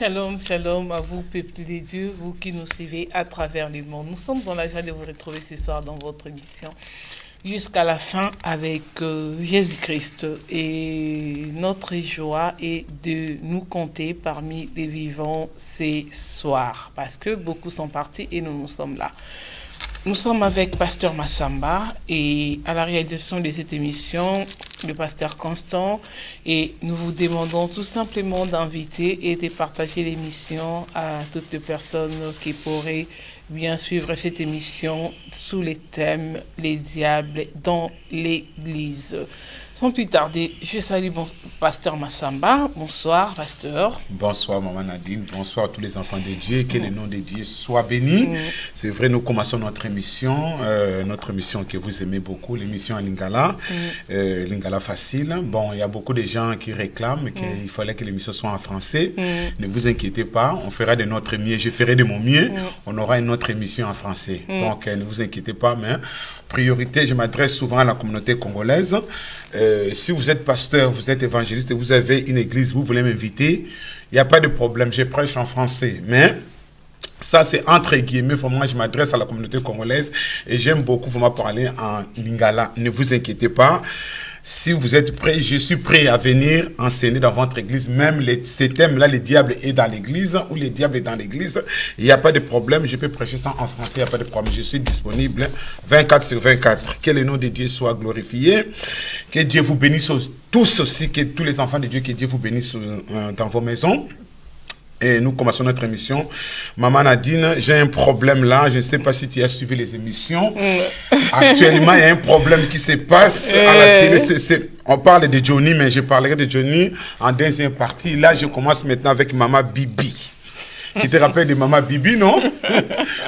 Shalom, shalom à vous, peuple des dieux, vous qui nous suivez à travers le monde. Nous sommes dans la joie de vous retrouver ce soir dans votre émission jusqu'à la fin avec Jésus-Christ. Et notre joie est de nous compter parmi les vivants ce soir, parce que beaucoup sont partis et nous sommes là. Nous sommes avec Pasteur Massamba et à la réalisation de cette émission, le Pasteur Constant, et nous vous demandons tout simplement d'inviter et de partager l'émission à toutes les personnes qui pourraient bien suivre cette émission sous les thèmes « Les diables dans l'Église ». Sans plus tarder, je salue Pasteur Massamba. Bonsoir, Pasteur. Bonsoir, Maman Nadine. Bonsoir à tous les enfants de Dieu. Que le nom de Dieu soit béni. C'est vrai, nous commençons notre émission que vous aimez beaucoup, l'émission à Lingala, Lingala facile. Bon, il y a beaucoup de gens qui réclament qu'il fallait que l'émission soit en français. Ne vous inquiétez pas, on fera de notre mieux. Je ferai de mon mieux. On aura une autre émission en français. Donc, ne vous inquiétez pas, mais priorité, je m'adresse souvent à la communauté congolaise. Si vous êtes pasteur, vous êtes évangéliste, vous avez une église, vous voulez m'inviter, il n'y a pas de problème, je prêche en français. Mais ça, c'est entre guillemets, moi, je m'adresse à la communauté congolaise et j'aime beaucoup vraiment parler en lingala. Ne vous inquiétez pas. Si vous êtes prêts, je suis prêt à venir enseigner dans votre église. Même ces thèmes-là, le diable est dans l'église ou le diable est dans l'église. Il n'y a pas de problème. Je peux prêcher ça en français. Il n'y a pas de problème. Je suis disponible 24/24. Que le nom de Dieu soit glorifié. Que Dieu vous bénisse tous aussi. Que tous les enfants de Dieu, que Dieu vous bénisse dans vos maisons. Et nous commençons notre émission. Maman Nadine, j'ai un problème là. Je ne sais pas si tu as suivi les émissions. Actuellement, il y a un problème qui se passe à la télé. On parle de Johnny, mais je parlerai de Johnny en deuxième partie. Là, je commence maintenant avec Maman Bibi. Tu te rappelles de Maman Bibi, non?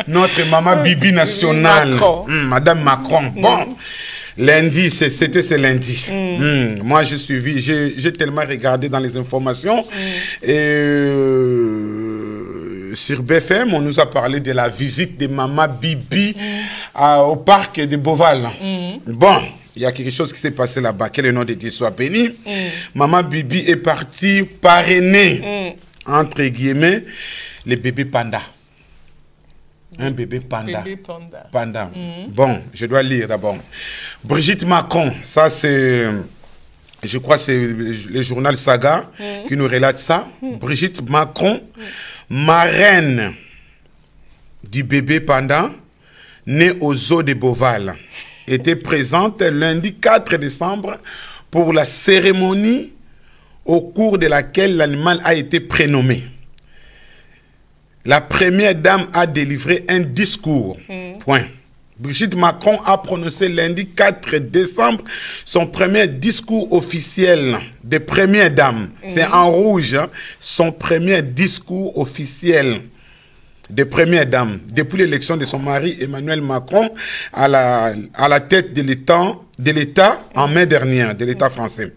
Notre Maman Bibi nationale. Madame Macron. Bon. Lundi, c'était ce lundi. Moi, j'ai suivi, j'ai tellement regardé dans les informations. Et sur BFM, on nous a parlé de la visite de Maman Bibi au parc de Beauval. Bon, il y a quelque chose qui s'est passé là-bas. Que le nom de Dieu soit béni. Maman Bibi est partie parrainer, entre guillemets, les bébés pandas. Un bébé panda. Panda. Bon, je dois lire d'abord. Brigitte Macron, ça c'est, je crois c'est le journal Saga qui nous relate ça. Brigitte Macron, marraine du bébé panda, né au zoo de Beauval, était présente lundi 4 décembre pour la cérémonie au cours de laquelle l'animal a été prénommé. La première dame a délivré un discours. Point. Brigitte Macron a prononcé lundi 4 décembre son premier discours officiel de première dame. C'est en rouge, hein, son premier discours officiel de première dame. Depuis l'élection de son mari Emmanuel Macron à la tête de l'État en mai dernier, de l'État français.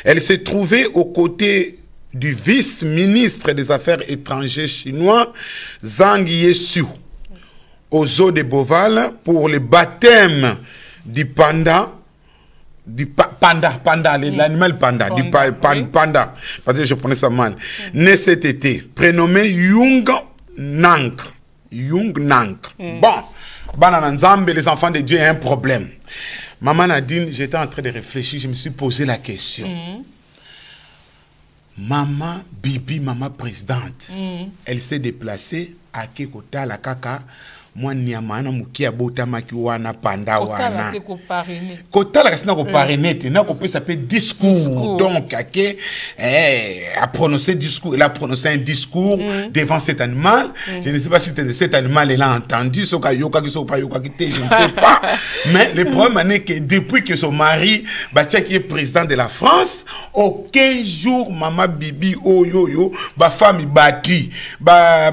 Elle s'est trouvée aux côtés du vice-ministre des Affaires étrangères chinois, Zhang Yesu, au zoo de Beauval pour le baptême du panda, l'animal panda, panda, parce que je prenais ça mal, né cet été, prénommé Yung Nank. Bon, Banananzambe, les enfants de Dieu, il y a un problème. Maman Nadine, j'étais en train de réfléchir, je me suis posé la question. Maman Bibi, maman présidente, elle s'est déplacée à Kekota, la Kaka, moi niamana mukia bota makiwana panda wana. Kota la kasina ko parrainer, na ko peut s'appeler discours. Donc a prononcé discours, elle a prononcé un discours devant cet animal. Je ne sais pas si cet animal elle a entendu, so ka yoka ki so pa yoka ki te, je ne sais pas. Mais le problème est que depuis que son mari Batia qui est président de la France, aucun jour maman Bibi yo ba femme bâti, ba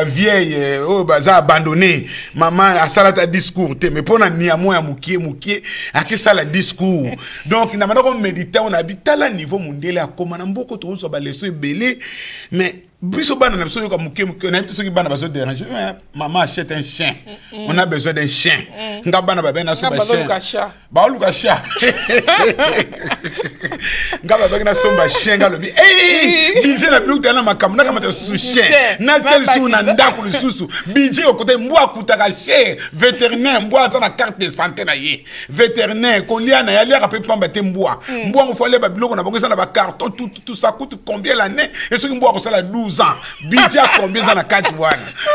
vieille za abandonné. Maman a salata discours mais pour na niamo ya mukie a que ça la discours. Donc na manda ko méditer on habite à la niveau mondial a comme na mboko to so ba leso belé mais Biso bana na biso yoka muke na biso ki bana bazo déranger maman achète un chien on a besoin d'un chien nga bana ba na so ba chien ba luka chat nga ba na so ba chien nga lobi bije na biluka na makamuna kama te su chien na teli su na ndako le susu bije o côté mbwa kutaka chien vétérinaire mbwa za na carte de santé na ye vétérinaire ko lia na ya lia ka pe pamba te mbwa ngo fallait ba biloko na bongisa na ba carton tout ça coûte combien l'année et ce mbwa ko sala 12 ans bidja combien ça na 4 mois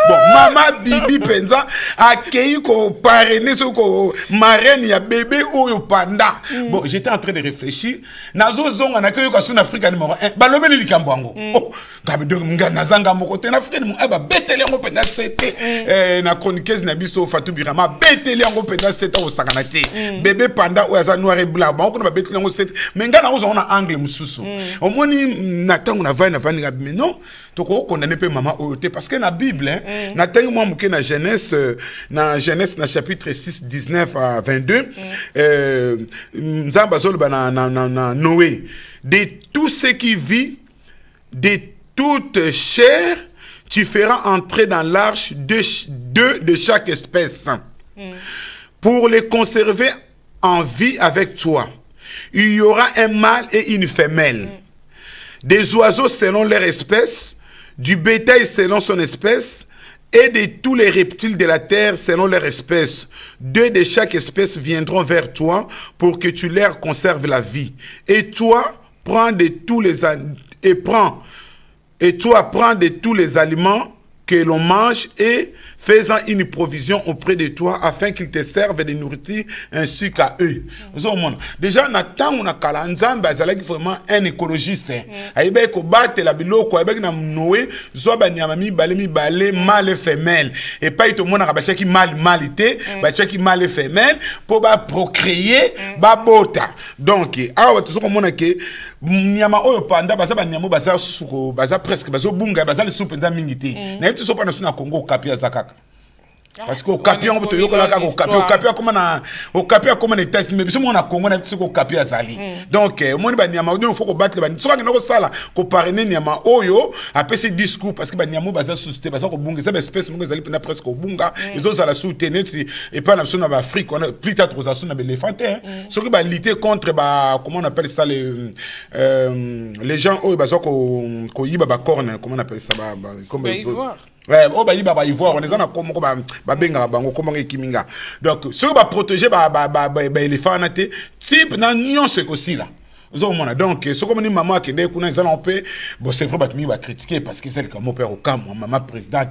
bon maman bibi penza accueilli ko parrainer ce ko marraine ya bébé oyo panda bon j'étais en train de réfléchir nazo zonga na ko sur Afrique numéro 1 ba lobeli likambo ngo oh kabe donc ngana zanga moko te na Afrique mo ba betele ngo penza c'était na chroniqueuse na biso Fatou Birama betele ngo penza c'était au sakana te bébé panda oyo za noir et blanc ba ko na betele ngo c'était mais ngana ngo zona angle mususu au moni na tango na vana mais non to ko condamner pe maman oyote parce que na Bible na tango moi muke na Genèse na chapitre 6 19 à 22 nzamba zolo na Noé de tout ce qui vit de toute chair tu feras entrer dans l'arche deux de chaque espèce pour les conserver en vie avec toi. Il y aura un mâle et une femelle. Des oiseaux selon leur espèce, du bétail selon son espèce, et de tous les reptiles de la terre selon leur espèce. 2 de chaque espèce viendront vers toi pour que tu leur conserves la vie. Et toi, prends de tous les aliments que l'on mange et faisant une provision auprès de toi afin qu'ils te servent de nourriture ainsi qu'à eux. Déjà, on a Kalanzamba, c'est vraiment un écologiste. Il a battu la biloko, il a Noé, Zoba Niamami, Balé, mâle et femelle. Et pas tout le monde a battu qui malité, battu qui mâle et femelle pour procréer, bota. Donc, tout ce qu'on a que Niama oyo panda baza ba nyamo baza suko baza presque bazo bunga baza le soupe nda mingiti na yetu so pana suna Congo kapia zakaka parce que au kapia on peut yokola ka au kapia comme na au kapia comme na test mais biso mo na Congo na yetu ko kapia zali donc moni ba nyama on faut ko battre ba so ka na ko sala ko parrainer nyama oyo après ce discours parce que ba nyamo baza suscité baza ko bunga ça espèce mo zali na presque au bunga ils ont la soutenir et pas na suna ba Afrique on a plus tard aux suna ba éléphant ce qui va lutter contre ba comment on appelle ça les gens oyo baza ko yiba ba corne comment on appelle ça ba comme ouais, oh bah il va ivoire, on est en comme ba benga bango comme kiminga. Donc ce qui va protéger ba éléphant na te type na nuance aussi là. Donc, ce que maman qui est bon, c'est vrai que va critiquer parce que c'est comme mon père au camp, maman présidente,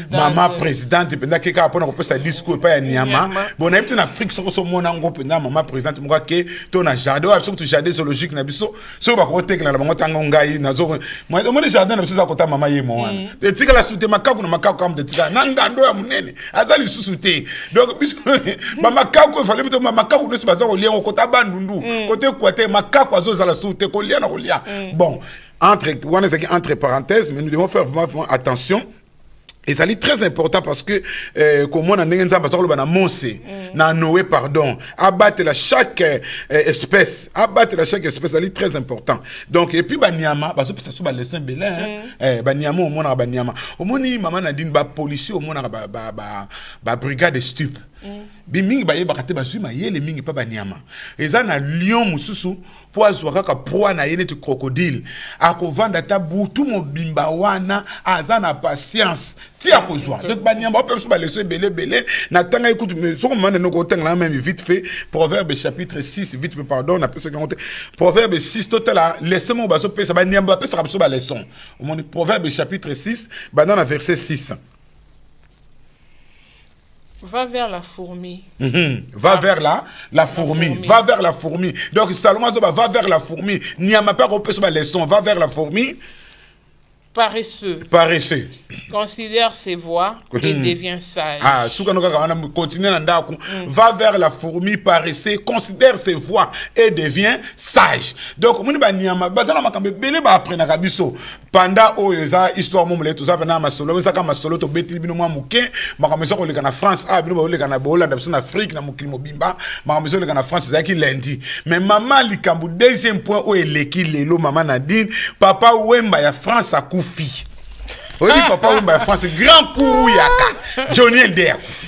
maman présidente, qui a un sa discours, pas un niama. Bon, on a été en Afrique, sur ce monde, maman présidente, moi qui ton jardin, surtout jardin zoologique, na biso, sur ma côté que la montagne ngai, nazo. Moi, le jardin, na biso à côté maman yé moi. Et tika la soute makaku na makaku comme de tika, nangando ya munene, azali sousouté. Donc, maman makaku, il fallait mettre maman makaku ne se base au lien au côté bandundu, côté côté bon, entre parenthèses, mais nous devons faire vraiment attention. Et ça est très important parce que comme on a na Noé pardon abattre chaque espèce ça est très important. Donc et puis banyama parce que ça soit leçon belin banyama au mona banyama au moni maman Nadine ba policier au mona ba brigade stup bimingi ba yebakate ba suma yele mingi pa banyama eza na lion mususu po azwaka ka proa na yene tu crocodile akovanda ta butu mobimba wana azana patience ti akozwa donc banyama peut ba leçon belé na tanga écoute mais so comment no ko tanga même vite fait Proverbe chapitre 6 vite fait pardon on appelle ça comment Proverbe 6 total leçon mo ba so pesa banyama pesa ka so ba leçon au monde Proverbe chapitre 6 dans la verset 6. Va vers la fourmi. Va vers la fourmi. Va vers la fourmi. Donc Salomon va vers la fourmi. N'y a pas repris sur la leçon. Va vers la fourmi. Paresseux. Paresseux. Considère ses voies et devient sage. Ah, continue va vers la fourmi paresseux, considère ses voies et devient sage. Donc, on va dire pendant histoire tout ça pendant ma solo ça comme solo to beti bino moi muke makamesa ko leka na France bino leka na Hollande na Afrique na mukili mobimba makamesa leka na France zaki lundi mais maman likambu deuxième point o eleki lelo maman Nadine papa Wemba ya France a Koufi. Oui, papa, oui, France, grand courou yaka. Johnny Hallyday a Koufi.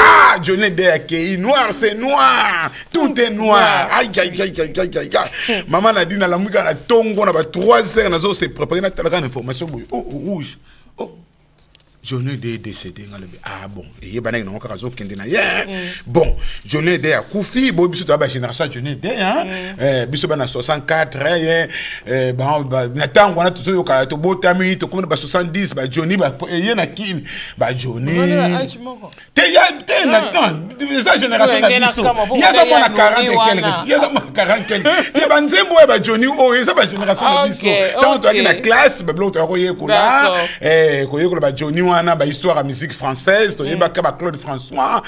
Ah, Johnny Hallyday a Kei. Noir, c'est noir. Tout est noir. Aïe, aïe, aïe, aïe, aïe, aïe. Maman a dit dans la musique, on a tongo, on a 3 heures, on a se préparé, on a une information. Oh, rouge. Oh. Johnny Hallyday est décédé. Ah bon, et il y a bon, Johnny Hallyday a Koufi, bon, biso la génération Johnny Hallyday, hein, biso bana 64, bon, n'attend on a tout ça, to botami, to comme 70, bah Johnny, bah y na kin, bah Johnny. T'es non, sa génération na biso. Il y a ça mon 40 et quelques, il y a ça mon 40 quelques. T'es banzembo bah Johnny, oh, il y a ça ma génération na biso. Tant toi qui na classe, bah l'autre royer kola, koyer kola bah Johnny wana ba histoire à musique française to yeba ka ba Claude François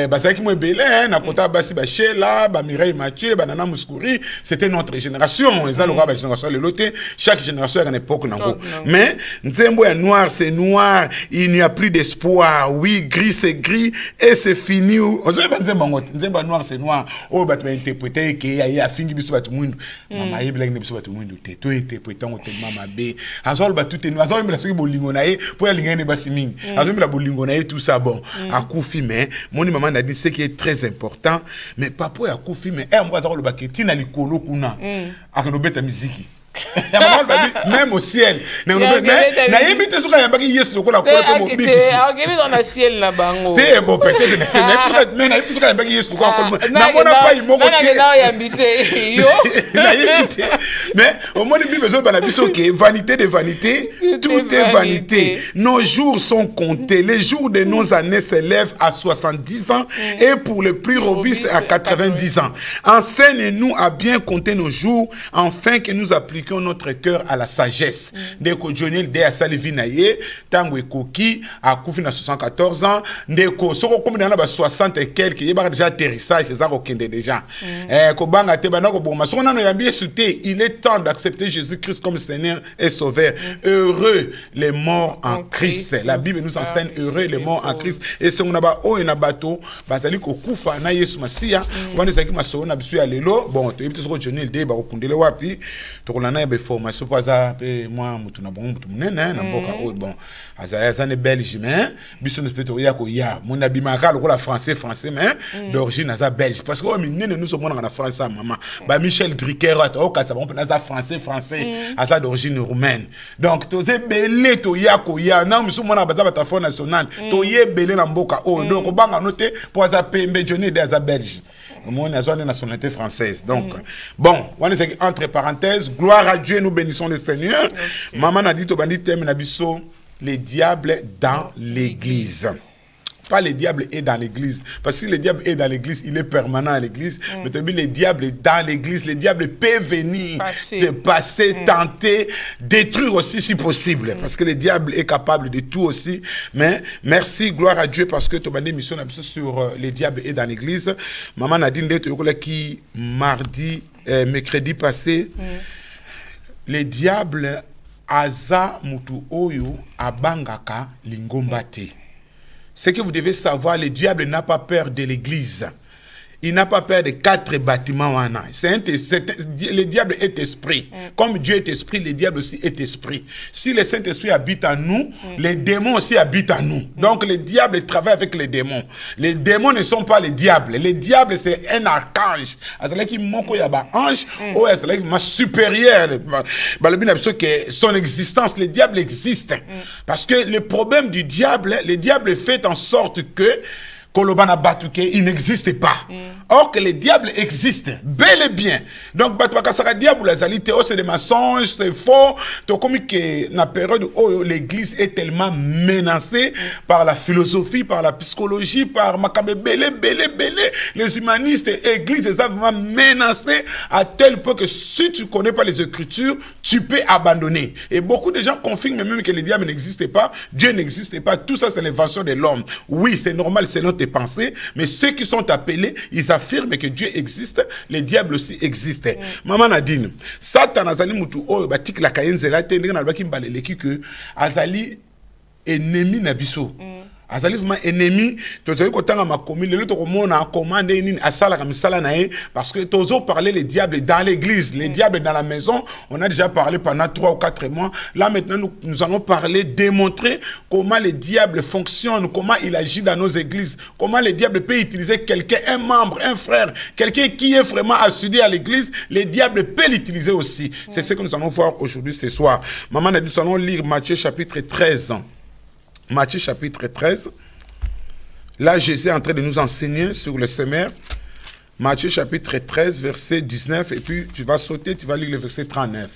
ba ça qui mo belé na kota basi ba Sheila ba Mireille Mathieu ba Nana Mouskouri, c'était notre génération et ça le ba génération le loté chaque génération a une époque nango mais nzembo ya noir c'est noir, il n'y a plus d'espoir, oui gris c'est gris et c'est fini on se ba nzembo noir c'est noir oh ba tu interpréter que ya fingi biso ba tout monde mama yebla ngi biso ba tout monde te to interprétant o tellement mabe azol ba tout est noir azol ba soki bolingo na ye pour ya lingane ba siming azol la bolingo na ye tout ça bon à Koufi mais mon maman a dit ce qui est très important mais papa ya Koufi mais moi azol ba ke na likolo kuna akanobeta musique même au ciel na yebite soka ya baki yesu lokola ko po biki akebe dans le ciel na bango te bon peut-être mais na yebite soka ya baki yesu lokola na mona pas imoko ke na ya mbise yo na yebite mais au moins bible zo bana biso ke vanité de vanité tout est vanité nos jours sont comptés les jours de nos années s'élèvent à 70 ans et pour les plus robustes à 90 ans enseigne-nous à bien compter nos jours afin que nous appliquions notre cœur à la sagesse. Ndeko Johnny Hallyday a salivi na ye, tango ekoki a Koufi na 74 ans, ndeko soko comme dans la 60 et quelques, yeba déjà atterrissage ça okende déjà. Ko banga te bana ko boma soko nano yambi souté, il est temps d'accepter Jésus-Christ comme Seigneur et Sauveur. Heureux les morts en Christ. La Bible nous enseigne heureux les morts en Christ et si on a ba o na bato, bazali ko kufa na Yesu Masia, wana zaki maso na bisu ya lelo, bon, to yebite soko Johnny Hallyday ba ko kundele wapi, to na ya formation pour ça moi mutuna bon mutu munene na mboka o bon azaya zane belge mais biso ne peut ya ko ya mon abimaka lokola français mais d'origine aza belge parce que o minene nous sommes na France maman ba Michel Drucker o ka ça bon na français aza d'origine roumaine donc to ze belé to ya ko ya na musu mona ba ta fond national to ye belé na mboka o donc banga noté pour aza pembe Johnny Hallyday aza belge mon nationalité française donc bon on est entre parenthèses gloire à Dieu, nous bénissons le Seigneur. Maman a dit au bandit les diables dans l'église. Pas le diable est dans l'église. Parce que le diable est dans l'église, il est permanent à l'église. Mais le diable est dans l'église. Le diable peut venir te passer, tenter, détruire aussi si possible. Parce que le diable est capable de tout aussi. Mais merci, gloire à Dieu, parce que tu as une mission sur le diable est dans l'église. Maman a dit qui mardi, mercredi passé, le diable aza mutu oyo abangaka lingombate. Ce que vous devez savoir, le diable n'a pas peur de l'église. Il n'a pas peur de 4 bâtiments. Le diable est esprit. Comme Dieu est esprit, le diable aussi est esprit. Si le Saint-Esprit habite en nous, les démons aussi habitent en nous. Donc le diable travaille avec les démons. Les démons ne sont pas les diables. Le diable, c'est un archange. Ange, supérieur. Son existence, le diable existe. Parce que le problème du diable, le diable fait en sorte que Kolobana Batouke, il n'existe pas. Or que le diable existe, bel et bien. Donc, Batouaka diable, c'est des mensonges, c'est faux. Donc, comme que la période où l'église est tellement menacée par la philosophie, par la psychologie, par Makabe belé, les humanistes, l'église est vraiment menacée à tel point que si tu ne connais pas les Écritures, tu peux abandonner. Et beaucoup de gens confirment même que le diable n'existe pas, Dieu n'existe pas. Tout ça, c'est l'invention de l'homme. Oui, c'est normal, c'est notre pensées, mais ceux qui sont appelés, ils affirment que Dieu existe, le diable aussi existe. Maman Nadine, Satan azali mutu oyo batik la kayenze la te ndenge na baki mbaleleki que azali ennemi na biso. azali vraiment ennemi tozali kotanga makomi lelo tokomona commande nini asala comme sala nae parce que tozo parler les diables dans l'église, les diables dans la maison, on a déjà parlé pendant 3 ou 4 mois. Là maintenant nous allons parler, démontrer comment les diables fonctionnent, comment il agit dans nos églises, comment les diables peuvent utiliser quelqu'un, un membre, un frère, quelqu'un qui est vraiment assidu à l'église, les diables peuvent l'utiliser aussi. C'est ce que nous allons voir aujourd'hui ce soir. Maman, nous allons lire Matthieu chapitre 13. Matthieu chapitre 13. Là, Jésus est en train de nous enseigner sur le semeur. Matthieu chapitre 13, verset 19. Et puis, tu vas sauter, tu vas lire le verset 39.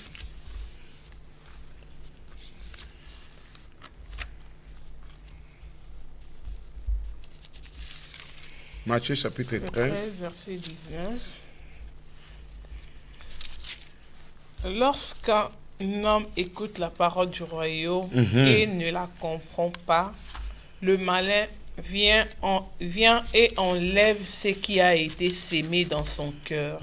Matthieu chapitre 13. Verset 19. Lorsqu'un homme écoute la parole du royaume et ne la comprend pas, le malin vient et enlève ce qui a été sémé dans son cœur.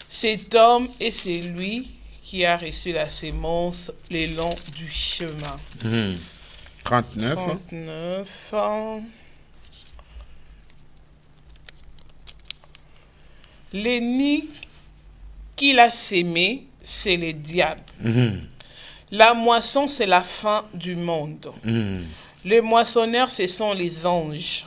Cet homme est celui qui a reçu la sémence le long du chemin. 39. L'ennemi qu'il a sémé, c'est le diable. La moisson, c'est la fin du monde. Les moissonneurs, ce sont les anges.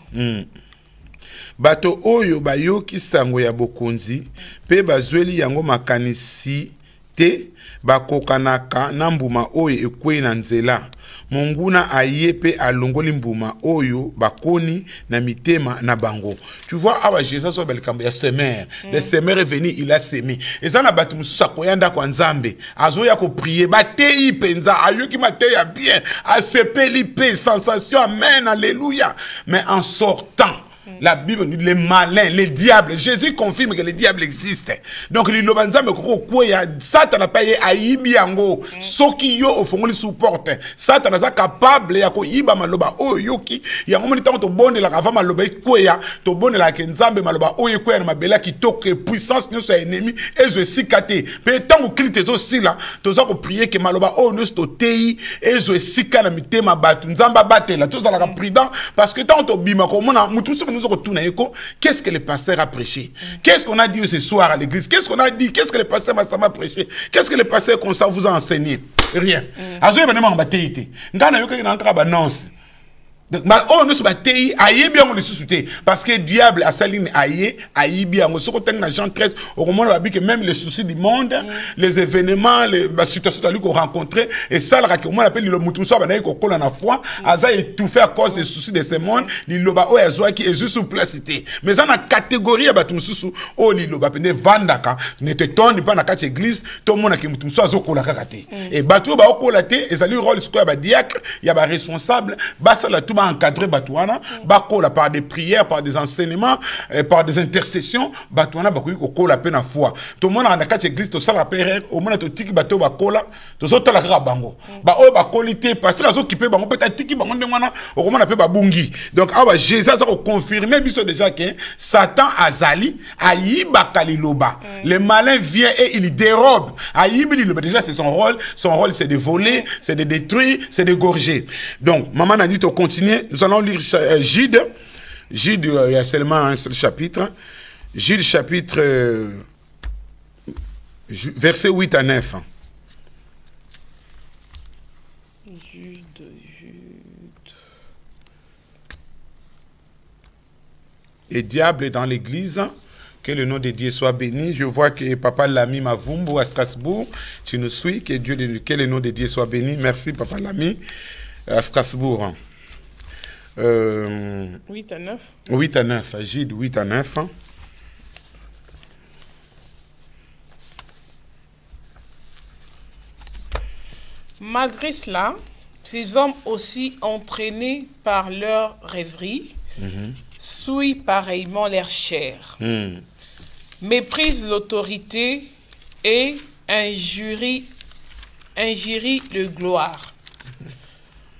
Bato oyo bayoki sango ya bokonzi, pe bazweli yango makanisi te, bakokanaka na mbuma oyo ekwei na nzela. Monguna aye pe alongoli mbuma oyo bakoni na mitema na bango. Tu vois, awa Jésus so belikambo ya semeur. Le semeur est venu, il a sémé. Et ça na batu mususa koyanda kwa nzambe. Azoya ko prier, batei penza, ayoki matei ya bien, asepeli pe sensation, amen, alléluia. Mais en sortant, la Bible dit les malins, les diables. Jésus confirme que les diables existent. Donc, les lobanzambe koko kweya, Satan a payé ayibi yango. Soki yo ofongoli supporte. Satan a capable ya ko iba maloba o yoki. Yango moni tango to bonne la kava maloba kweya, to bonne la kenzambe maloba o kweya na mabela ki toke puissance nyoso ennemi ezwe sikate. Pe tango kilite zo sila, to za ko prier que maloba o nyoso to tei ezwe sika na mitema batu nzamba batela. To za la prudent parce que tango to bima ko mona mutu nous qu'est-ce que le pasteur a prêché? Qu'est-ce qu'on a dit ce soir à l'église? Qu'est-ce qu'on a dit? Qu'est-ce que le pasteur m'a prêché? Qu'est-ce que le pasteur comme ça vous a enseigné? Rien. Oh, nous sommes aïe bien on le sous-souté parce que diable a saline aïe bien on se retient dans Jean 13 au moment où que même les soucis du monde, les événements, les situations qu'on rencontrer et ça là qu'on appelle le mutu so banayi ko kola na foi aza étouffé à cause des soucis de ce monde liloba o yazoa qui est juste sous placité mais ça na catégorie ya batu mususu o liloba pende vandaka ne te tourne pas na kati église tout le monde qui mutu so azokola kakate et batu ba okola te ezali rôle surtout ya ba diacre ya ba responsable basa la tout encadrer Batouana, bakola par des prières, par des enseignements, par des intercessions, Batouana bakoui ko la peine à foi. Tout le monde a quatre églises, tout ça la paix, au moins tout tiki bateau bakola, tout ça la rabango. Ba o bakolité parce que azo kipé bango peut-être tiki bango demana, au moins appelle babungi. Donc ah Jésus a confirmé biso déjà que Satan azali ayiba kaliloba. Le malin vient et il dérobe. Ayiba liloba déjà c'est son rôle c'est de voler, c'est de détruire, c'est de gorger. Donc maman a dit de continuer. Nous allons lire Jude. Jude, il y a seulement un seul chapitre. Jude, chapitre, verset 8 à 9. Jude. Et diable est dans l'église. Que le nom de Dieu soit béni. Je vois que Papa Lamy Mavumbu à Strasbourg. Tu nous suis. Que le nom de Dieu soit béni. Merci, Papa Lamy à Strasbourg. 8 à 9. 8 à 9, Jude 8 à 9. Malgré cela, ces hommes aussi entraînés par leur rêverie, souillent pareillement leur chair, méprisent l'autorité et injurient le gloire.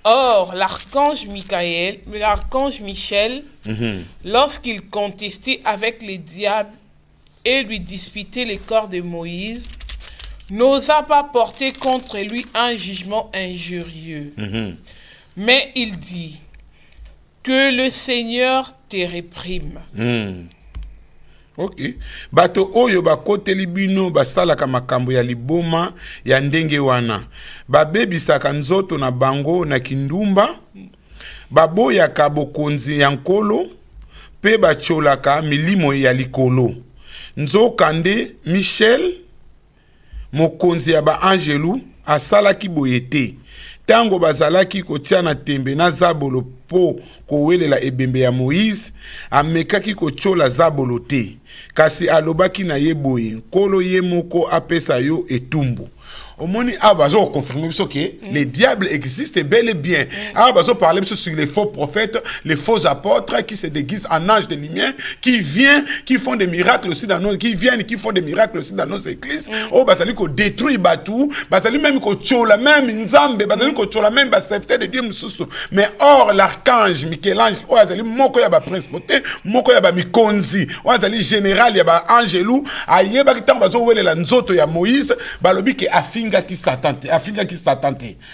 Or, l'archange Michel, lorsqu'il contestait avec les diables et lui disputait les corps de Moïse, n'osa pas porter contre lui un jugement injurieux. Mais il dit, Que le Seigneur te réprime. Ok. Bato oyo bakoteli bino basalaka makambo ya liboma ya ndenge wana. Babebisaka nzoto na bango na kindumba. Baboyaka bokonzi ya nkolo. Pe bacholaka milimo ya likolo. Nzokande Michel, mokonzi ya ba angelu, asalaki boyete. Tango bazalaki kotia na tembe na zabolo po kowelela ebembe ya Moïse, amekaki kochola zabolo te. Kasi alobaki na ye boye, nkolo ye moko apesa yo etumbu. Omoni abazo confirmer que les diables existent bel et bien. Abazo parler sur les faux prophètes, les faux apôtres qui se déguisent en anges de lumière, qui viennent, qui font des miracles aussi dans nos, qui font des miracles aussi dans nos églises. Oh bazali ko détruit batou, bazali même ko chola même nzambe, bazali ko chola même basefte de Dieu mususu. Mais or l'archange Michel-Ange, oh bazali moko ya ba principauté, moko ya ba mikonzi, oh bazali général ya ba angelu, ayeba ki tango bazo welela nzoto ya Moïse, balobi ke afinga ki satante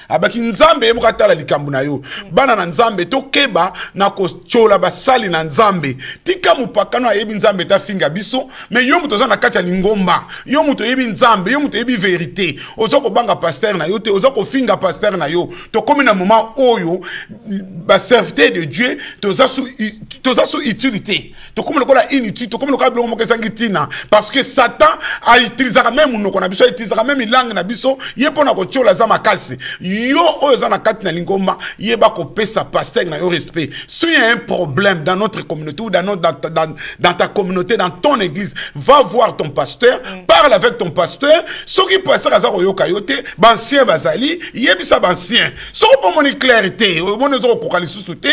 abaki nzambe ebukatala likambu na yo bana na nzambe tokeba na kochola basali na nzambe tika mupakano ayebi nzambe ta finga biso mais yo muto za na kati ya lingomba yo muto yebi nzambe yo muto yebi vérité ozoko banga pasteur na yo te ozoko finga pasteur na yo to komi na moment oyo ba serviteur de Dieu toza sous utilité to komi lokola inutile to komi lokola biloko moko esangitina parce que Satan a utilisé même munoko na biso a utilisé même langue na biso yepona ko chola za makasi yo oyo za na kati na lingomba yeba ko pesa pasteur na yo respect. Si il y a un problème dans notre communauté ou dans ta communauté, dans ton église, va voir ton pasteur, parle avec ton pasteur. Ce qui passe à Zaro Yokayote, bancien bazali, yebisa bancien. Ce qui peut mon clarité, mon autre kokali sousouté,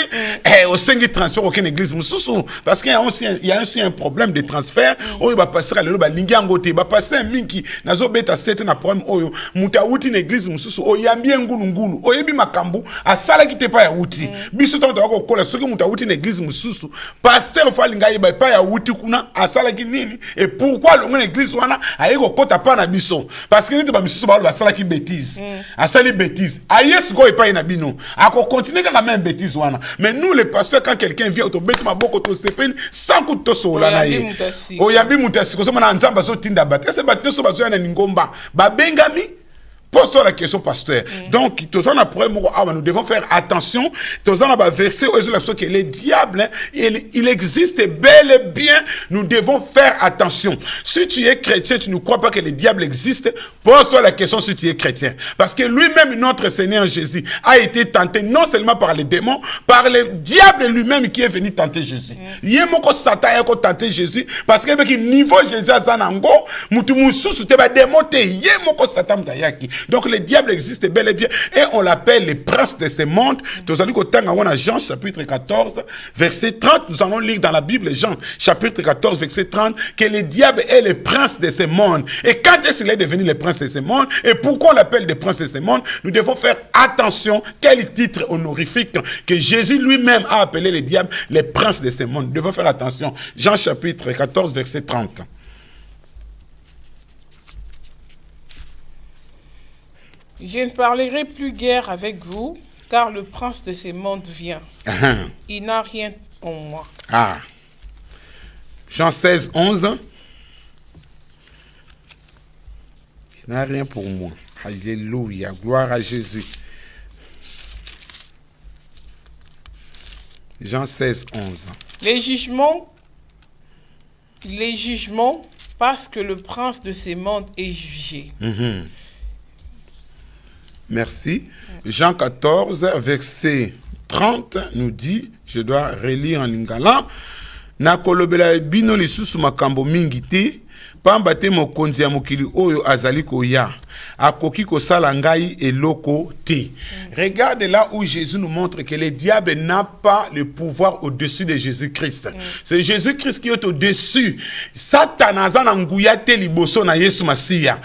au sengi transfert aucune église mususu parce qu'il y a aussi un problème de transfert. Oyo ba passer à le ba lingangote, ba passer mingi nazo beta sete na problème oyo muta uti na église mususu oyambi ngulu ngulu oyebi makambu asala ki te pa ya uti biso tonto wako kola soki muta uti na église mususu pasteur falinga yeba pa ya uti kuna asala ki nini et pourquoi longo na église wana ayeko kota pa na biso parce que nite ba mususu ba asala ki bêtise asali bêtise ayes ko epa na bino ako continuer kaka même bêtise wana mais nous les pasteurs quand quelqu'un vient to bête maboko to sepeli sans coup to sola na ye oyambi mutasi ko soma na nzamba so tinda bat ese bat so bazo na ngomba ba bengami pose-toi la question, pasteur. Donc, nous devons faire attention. Verset que les diables, il existe bel et bien. Nous devons faire attention. Si tu es chrétien, tu ne crois pas que les diables existent, pose-toi la question si tu es chrétien. Parce que lui-même, notre Seigneur Jésus, a été tenté non seulement par les démons, par le diable lui-même qui est venu tenter Jésus. Il y a beaucoup Satan qui a tenté Jésus. Parce que niveau Jésus a zanango, mutumu te ba démonter. Il y a beaucoup Satan tayaki. Donc le diable existe bel et bien et on l'appelle le prince de ce monde. Nous allons lire Jean chapitre 14 verset 30. Nous allons lire dans la Bible Jean chapitre 14 verset 30 que le diable est le prince de ce monde. Et quand est-ce qu'il est devenu le prince de ce monde et pourquoi on l'appelle le prince de ce monde? Nous devons faire attention. Quel titre honorifique que Jésus lui-même a appelé le diable le prince de ce monde. Nous devons faire attention. Jean chapitre 14 verset 30. Je ne parlerai plus guère avec vous, car le prince de ce monde vient. Il n'a rien pour moi. Jean 16, 11. Il n'a rien pour moi. Alléluia. Gloire à Jésus. Jean 16, 11. Les jugements, parce que le prince de ce monde est jugé. Merci. Jean 14, verset 30 nous dit, je dois relire en lingala, na kolobela bino lisusu makambo mingite, pamba te mokonzi ya mokili oyo azali koya. Akoki kosala ngai eloko te. Regarde là où Jésus nous montre que le diable n'a pas le pouvoir au-dessus de Jésus-Christ. C'est Jésus-Christ qui est au-dessus. Satan azana nguya te liboso na Yesu Masia.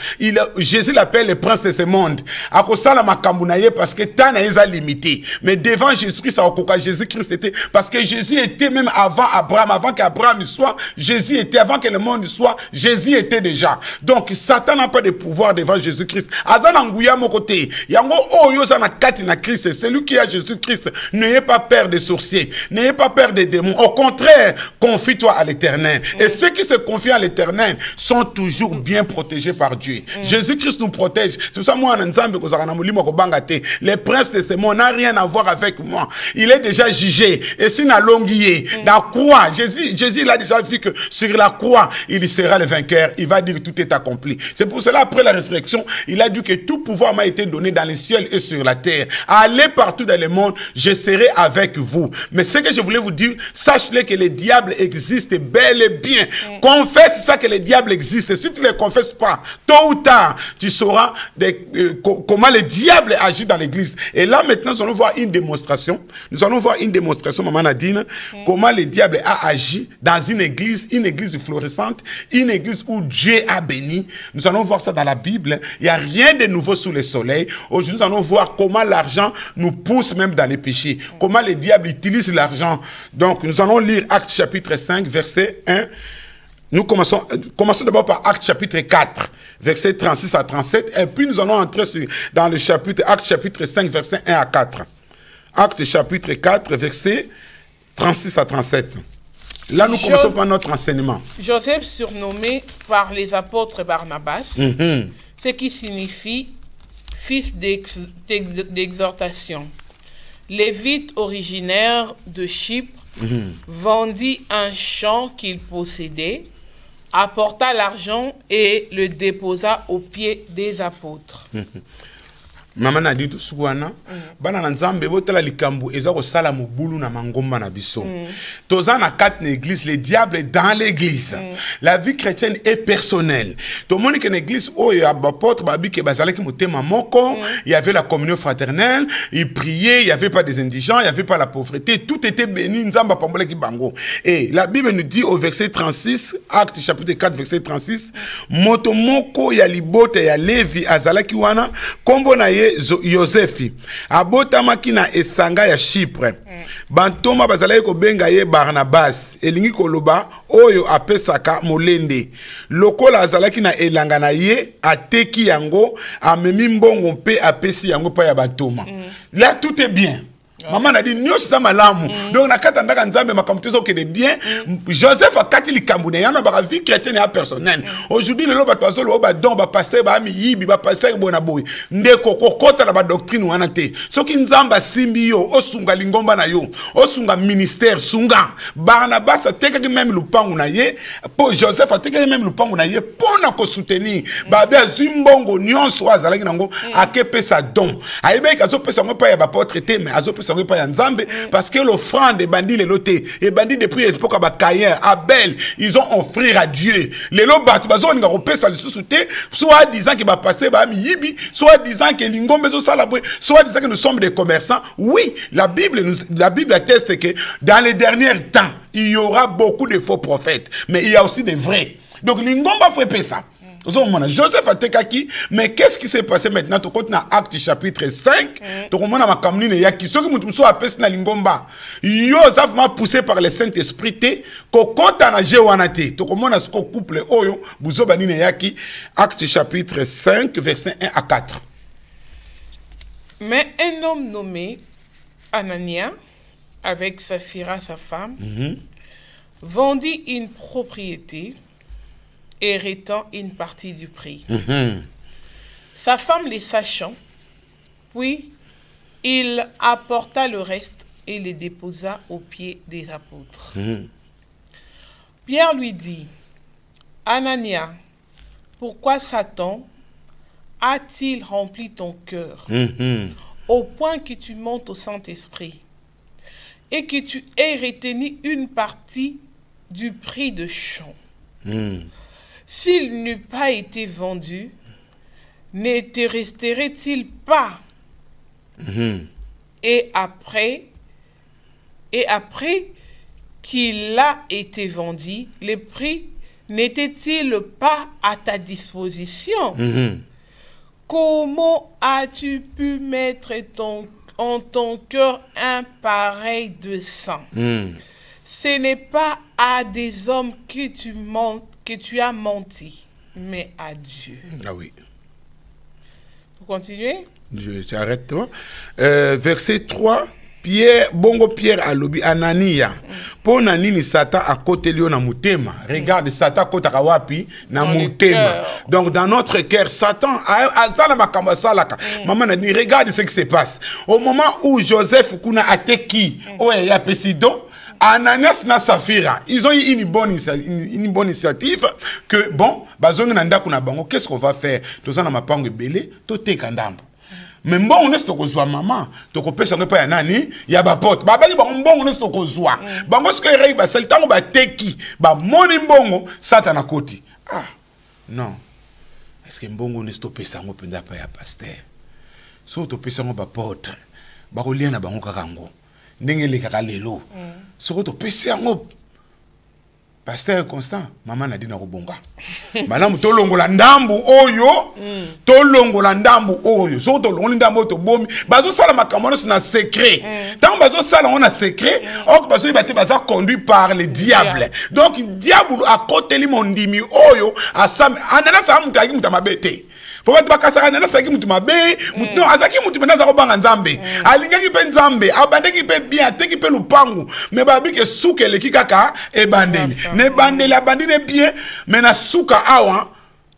Jésus l'appelle le prince de ce monde. Akosala makambu na ye parce que temps na eza limité. Mais devant Jésus-Christ, Jésus-Christ était parce que Jésus était même avant Abraham, avant qu'Abraham soit, Jésus était avant que le monde soit, Jésus était déjà. Donc Satan n'a pas de pouvoir devant Jésus-Christ. Azana nguya mon côté. Yango oyo zana kati na Christ. Celui qui a Jésus-Christ, n'ayez pas peur des sorciers, n'ayez pas peur des démons. Au contraire, confie-toi à l'Éternel. Et ceux qui se confient à l'Éternel sont toujours bien protégés par Dieu. Jésus-Christ nous protège. C'est pour ça moi en Nzambe kozaka molimo ko bangate. Les princes de ce monde n'a rien à voir avec moi. Il est déjà jugé. Et si na longuier, la croix, Jésus il a déjà vu que sur la croix, il sera le vainqueur. Il va dire que tout est accompli. C'est pour cela après la résurrection, il a dit que tout pouvoir m'a été donné dans les cieux et sur la terre. Allez partout dans le monde, je serai avec vous. Mais ce que je voulais vous dire, sachez que le diable existe bel et bien. Confesse ça que le diable existe. Si tu ne le confesses pas, tôt ou tard, tu sauras comment le diable agit dans l'église. Et là maintenant, nous allons voir une démonstration. Nous allons voir une démonstration, Maman Nadine, comment le diable a agi dans une église florissante, une église où Dieu a béni. Nous allons voir ça dans la Bible. Il n'y a rien de nouveau sous le soleil. Aujourd'hui, nous allons voir comment l'argent nous pousse même dans les péchés. Comment le diable utilise l'argent. Donc, nous allons lire Actes chapitre 5, verset 1. Nous commençons d'abord par Actes chapitre 4, verset 36 à 37. Et puis, nous allons entrer dans le chapitre, Actes chapitre 5, verset 1 à 4. Actes chapitre 4, verset 36 à 37. Là, nous commençons par notre enseignement. Joseph, surnommé par les apôtres Barnabas, ce qui signifie fils d'exhortation. Lévite originaire de Chypre, vendit un champ qu'il possédait, apporta l'argent et le déposa aux pieds des apôtres. Maman a dit tout souana bana na nzambe botala likambu eza ko sala mobulu na mangomba na biso toza na quatre église le diable est dans l'église la vie chrétienne est personnelle to moni que l'église oyo apôtre babi ke bazalaki motema moko il y avait la communion fraternelle ils priaient il y avait pas des indigents il y avait pas la pauvreté tout était béni nzamba pambola ki bango et la Bible nous dit au verset 36 Actes chapitre 4 verset 36 moto moko ya libota ya Levi azalaki wana kombo na Yosefi abotamaki na esanga ya Chypre bantoma bazalaki kobenga ye Barnabas elingi koloba oyo apesaka molende lokola azalaki na elanga na ye ateki yango amemi mbongo mpe apesi yango pa ya bantoma là tout est bien. Maman a dit nous sommes malamu donc na kata ndaka nzambe makamto zo ke de bien Joseph a kati likambune yana ba vie chrétienne et personnelle aujourd'hui le loba tozo lo ba don ba pasteur ba mi yibi ba pasteur bona boy ndeko kokota na ba doctrine wana te soki nzamba simbi yo osunga lingomba na yo osunga ministère sunga Barnabas ateka même lupangu na ye po Joseph ateka même lupangu na ye pona ko soutenir ba be zimbongo nyonso azalaki nango akepe sa don aibe kazo pesa ngo pa ya ba portrait mais azo pas Nzambe parce que l'offrande est bandit les lotés et bandit depuis l'époque à Caïn Abel ils ont offert à Dieu les lobat bazo nga repesa le sous-souté soit disant que ba pasteur ba mi yibi soit disant que lingombe zo salabwe soit disant que nous sommes des commerçants oui la Bible atteste que dans les derniers temps il y aura beaucoup de faux prophètes mais il y a aussi des vrais donc lingomba faut faire ça. Joseph a tekaki, mais qu'est-ce qui s'est passé maintenant? Tu comptes dans Acte chapitre 5, tu comprends ma kamline yaki, ceux qui m'ont appelé na lingomba, Joseph m'a poussé par le Saint-Esprit, ko konta na jewanate, tu comprends na ce couple oyo, buzo banine yaki, Acte chapitre 5, verset 1 à 4. Mais un homme nommé Anania, avec Saphira sa femme, vendit une propriété, héritant une partie du prix. Sa femme les sachant, puis il apporta le reste et les déposa aux pieds des apôtres. Pierre lui dit, Anania, pourquoi Satan a-t-il rempli ton cœur au point que tu montes au Saint-Esprit et que tu aies retenu une partie du prix de champ? S'il n'eût pas été vendu, ne te resterait-il pas? Et après qu'il a été vendu, le prix n'était-il pas à ta disposition? Comment as-tu pu mettre en ton cœur un pareil de sang? Ce n'est pas à des hommes que tu montes que tu as menti, mais à Dieu. Ah oui. Vous continuez? J'arrête toi. Verset 3. Pierre alobi Anania. Pour nanini Satan à côté de na mutema. Regarde Satan kota kawapi na mutema. Donc dans notre cœur Satan azala makamba salaka. Maman a dit regarde ce qui se passe. Au moment où Joseph kuna ateki ya président Ananias na Safira, ils ont eu une bonne initiative que bon, bazongi na ndako na bango, qu'est-ce qu'on va faire? Tozana mapango belé, toteka ndambo. Mais bon on est tokozwa maman toko pesa ngo pa ya nani ya ba pote ba bali bango mbongo on est tokozwa bango ce que rei ba sel tango ba teki ba moni mbongo Satan koti non est-ce que mbongo on est topesa ngo penda pa ya pasteur so topesa ngo ba pote ba ko lia na bango kaka ngo ndenge le kaka lelo so topesa ngo Pasteur Constant, maman a dit na robonga. Madame tolongola ndambu oyo, tolongola ndambu oyo. So tolongola ndambu to bomi. Bazo sala makamano na secret. Tant bazo sala on a secret, or bazo ibate baza conduit par le diable. Donc diable a côté li mondimi oyo asam anana sa mutaki mutamabete. Pour bakasaka nana saki mutu mabe mutu azaki mutu menaza ko banga nzambe alingaki pe nzambe abandeki pe bien ateki pe lupangu me babi ke suka eleki kaka ebandeli ne bandeli abandine bien mena suka awa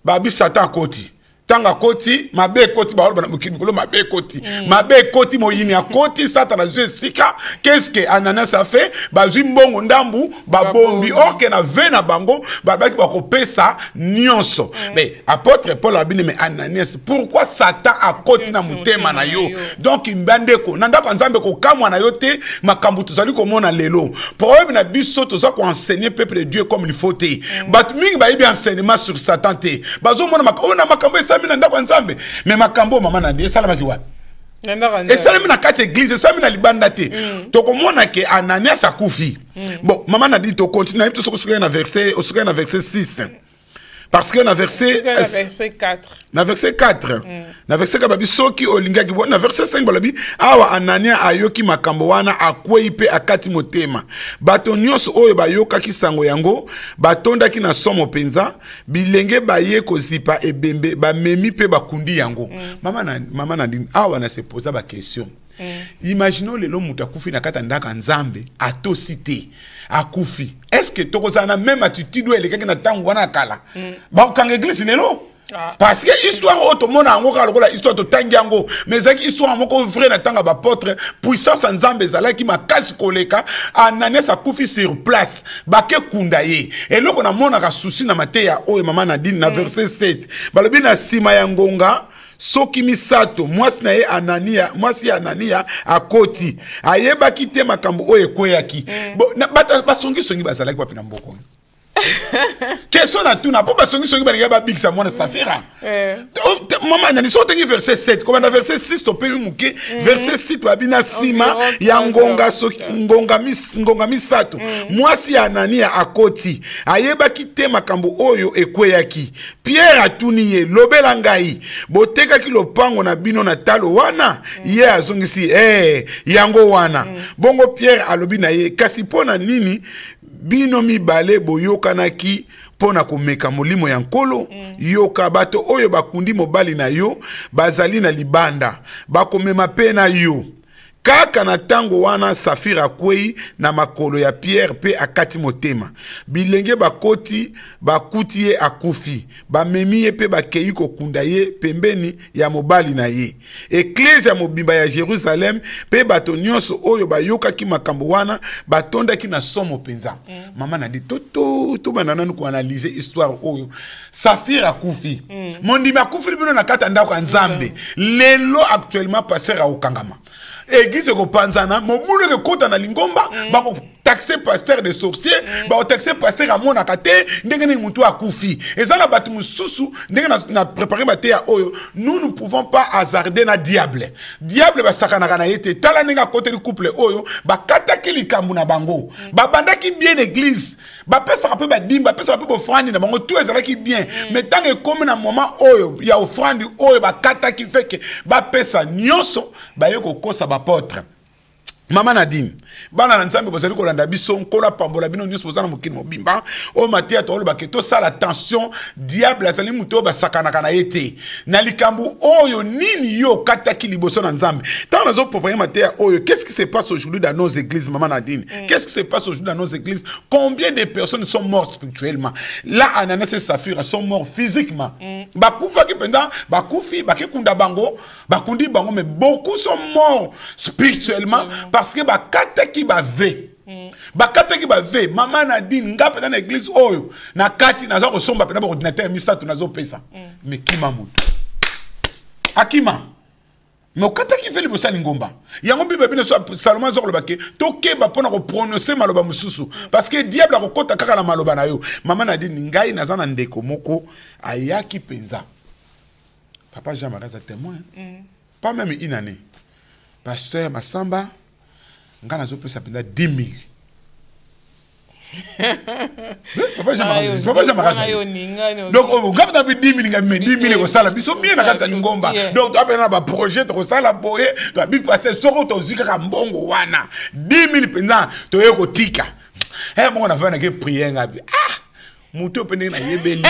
babi Satan koti tanga koti mabe koti ba bana mukolo mabe koti mabe koti moyini ya koti Satan na jeu sika qu'est-ce que Ananias a fait ba zimbongo ndambu ba bombi orke na vena bango ba baki ba kopesa nyonso mais apôtre Paul a dit mais Ananias pourquoi Satan a koti na mutema na yo donc mbandeko nanda kwa nzambe ko kamwa na yo te makambu tozali ko mona lelo problème na biso toza ko enseigner peuple de Dieu comme il faut te but mingi ba yebi enseignement sur Satan te bazo mona makambu mais makambo maman na dit ça la makiwa et ça na kati église ça na libanda te to komona ke Ananias akufi bon maman na dit to continue to sokusuka na verset 6 parce que na verset 4 na verset 4 na verset 4 babi soki olinga ki na verset 5 balabi awa Anania ayoki makambo wana akwei pe akati motema bato nyonso oyo bayoka kisango yango batonda ki na somo penza bilenge baye kozipa ebembe bamemi pe bakundi yango mama na din awa na se posa ba question imaginons lelo muta kufi na kata ndaka nzambe atosite akufi est-ce que tokozana même attitude ou eleka na tango wana kala ba kanga église lelo parce que histoire otomona ngo kala kola histoire to tangi yango mais zaki histoire moko vrai na tanga ba apôtre puissance nzambe zalaki makasi koleka Ananias akufi sur place bake kundaye eloko na mona ka souci na mateya oyo mama na dine na verset 7 balobi na sima ya ngonga soki misato mwasi na ye Anania akoti ayebaki te makambo oyo ekweyaki basongi bazalaki wapi na mboko question na tuna po basongi balinga babikisa mwana Safira mama nani so tengi verset 7 comme na verset 6 to pe muke verset 6 babina sima ya ngonga soki ngonga misato mwasi ya Anania akoti ayebaki te makambo oyo ekweyaki Pierre atuni ye lobela ngai boteka ki lopango na bino na talo wana ye azongisi yango wana bongo Pierre alobi na ye kasi pona nini bino mibale boyokanaki pona komeka molimo ya nkolo yoka bato oyo bakundi mobali na yo bazali na libanda bakomema pe na yo kaka na tango wana Safira kwei na makolo ya Pierre pe akati motema bilenge bakoti bakuti ye akufi bamemi ye pe bakei kokunda ye pembeni ya mobali na ye eklese ya mobimba ya Jerusalem pe bato nyonso oyo bayokaki makambo wana batondaki na somo penza mama na dit to banana ko analyser histoire oyo Safira akufi mondimi akufi bino na kata ndako nzambe lelo actuellement passer a okangama église ko panzana mobulu ke kota na lingomba ba ko taxer pasteur de sorcier ba ko taxer pasteur amona kate ndenge ni mutu akufi ezana batu mususu ndenge na préparer mateya oyo nous pouvons pas hasarder na diable ba sakana kana yete tala ninga côté du couple oyo ba kataki likambu na bango ba bandaki bien église ba pesa ka pe ba dimba pesa ka pe offrande na bango tout ezalaki bien mais tant que comme na moment oyo ya offrande oyo ba kataki feke ba pesa nyonso ba yeko kosa ba apôtre Maman Nadine, bana nzambe bozali kolanda biso nkola pambola bino nyos bozana mokili mobimba o matia to loba ke to sala attention diable azali muto ba sakana kana yete na likambu oyo nini yo kataki liboso na nzambe tant nazo proposer matia oyo qu'est-ce qui se passe aujourd'hui dans nos églises maman Nadine qu'est-ce qui se passe aujourd'hui dans nos églises combien de personnes sont mortes spirituellement là Ananas et Saphira sont morts physiquement bakufa ki penda bakufi bakekunda bango bakundi bango mais beaucoup sont morts spirituellement parce que bakata ki bave bakata ki bave maman Nadine nga pena na église oyo na kati nazo ko somba pena ba ordinateur misatu nazo pesa mais kima mutu akima mais okata ki veli bosali ngomba yango bible bino Salomon zo kolobake tokeba pona ko prononcer maloba mususu parce que diable akokota kaka na maloba na yo maman Nadine ngai naza na ndeko moko ayaki penza papa Jean Marie est témoin pas même une année pasteur Masamba ngana zo pesa penda 10 000 papa Jean donc on va dans 10 000 mais 10 000 ko sala biso bien na kati ngomba donc to apena ba projet to sala boye to bi passer soko to zika ka mbongo wana 10 000 penda to yeko tika mon na fa na ke prier ngabi muto pende na yebeli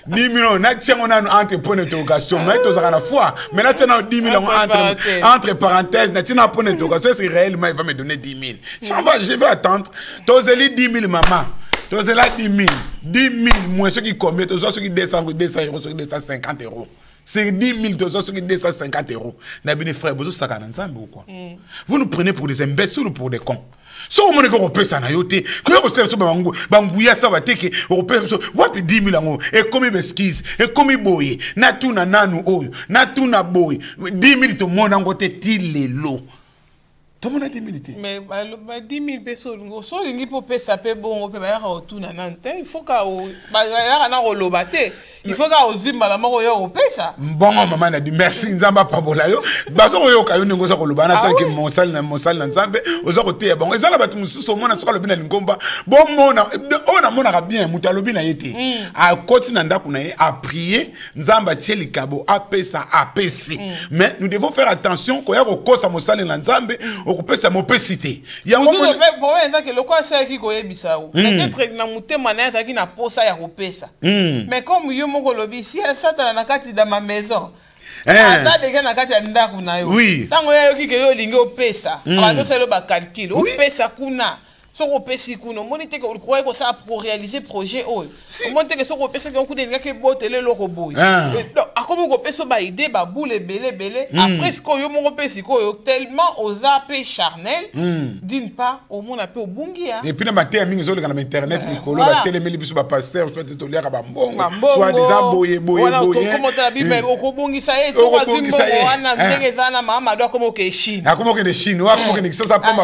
10 millions na tiens na entre point d'interrogation mais to zaka na foi mais na tiens 10 millions entre parenthèses na tiens point d'interrogation c'est réellement il va me donner 10 000 je vais attendre to zeli 10 000 maman to zela 10 000 moins ce qui combien to ce qui 200 euros ce qui 250 euros c'est 10 000 to ce qui 250 euros na bini frère bozo saka na nzambe ou quoi vous nous prenez pour des imbéciles ou pour des cons. So mo neko pesa na yote ko ko sel so banguya sa bateke o pesa so wapi 10 000 ngo e komi beskize e komi boye na tuna nanu oyo na tuna boye 10 000 to mona ngote tilelo to mona 10 000 mais 10 000 pesos ngo so ngi po pesa pe bon pe ba ya ka tuna nante il faut ka o ba ya na ko lobate il faut ka ozimba la moko yo pesa bongo maman na di merci nzamba pambola yo bazo yo ka yo ngo sa ko lobana tanke monsal na nzambe oza ko te bon ezala batu mususu mona soka lobina lingomba bon mona ona mona ka bien muta lobina yete a koti na ndako na ye a prier nzamba tcheli kabo a pesa a pesi mais nous devons faire attention ko ya ko kosa monsal na nzambe o ko pesa mo pesité yango mo bon eza ke lokwa sa ki ko yebisa o peut-être na mutema na za ki na posa ya ko pesa mais comme yo moko lobi si satana na kati da ma maison ata déjà na kati ya ndako na yo tango yo ki ke yo lingi opesa abando selo ba calcul opesa kuna soko pesi kuno monite ko croire que ça pour réaliser projet o monite que soko pesa ko kudenga ke botele loko boy donc akomo ko pesa ba idée ba boule belé après ce ko yo mongo pesi ko yo tellement aux apes charnel d'une part au monde a peu obungia et puis na matin mingi zo le na internet mikolo ba télémeli biso ba pasteur soit to leka ba mbongo soit déjà boye comment ta bible okobungisa eso kwazimbo wana ndenge na mama do akomo ke Chine akomo ke de Chine wa akomo ke ni sasa pomba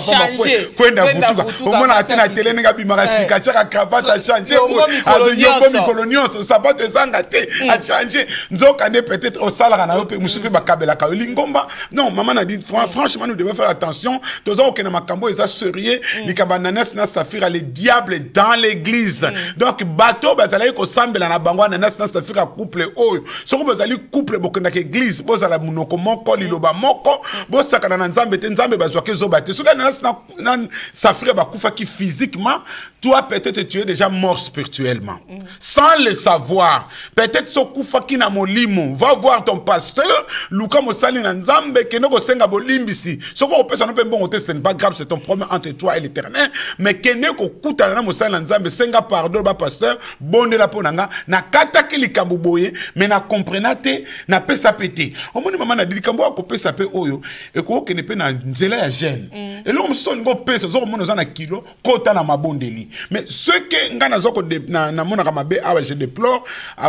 kwenda vutuka mona atena tele nga bimaka sika chaka cravate a changer azo yombo mikolonios sabato ezanga te a changer nzoka ne peut-être au sala na yo pe musupe bakabela ka lingomba non maman a dit franchement nous devons faire attention tozo okena makambo eza sérieux likamba Ananas na Saphira les diables dans l'église donc bateau bazala ko sambela na bango Ananas na Saphira couple oyo soko bazali couple bokenda ke église bozala munoko moko liloba moko bosakana na nzambe te nzambe bazwa ke zo bate soka Ananas na Saphira bakufa qui physiquement, toi peut-être tu es déjà mort spirituellement. Sans le savoir. Peut-être ce koufa qui n'a mon limo. Va voir ton pasteur. Luka Mosali Nanzambe, que nous senga bolimbisi. Ce qu'on peut s'en bon ce n'est pas grave, c'est ton problème entre toi et l'Éternel. Mais que ne ko kuta na Mosali Nanzambe, senga pardon ba pasteur, bonne la ponanga, na kata ki li kambuboye, mais na comprenate, na pesa pété. Au moins maman na dit kambo ko pesa pe oyo, et ko ke ne pe na nzela ya gêne. Et là on son go pesa, zo mo na kilo kota na mabondeli mais ce que ngana zoko na mona kamabe awa je déplore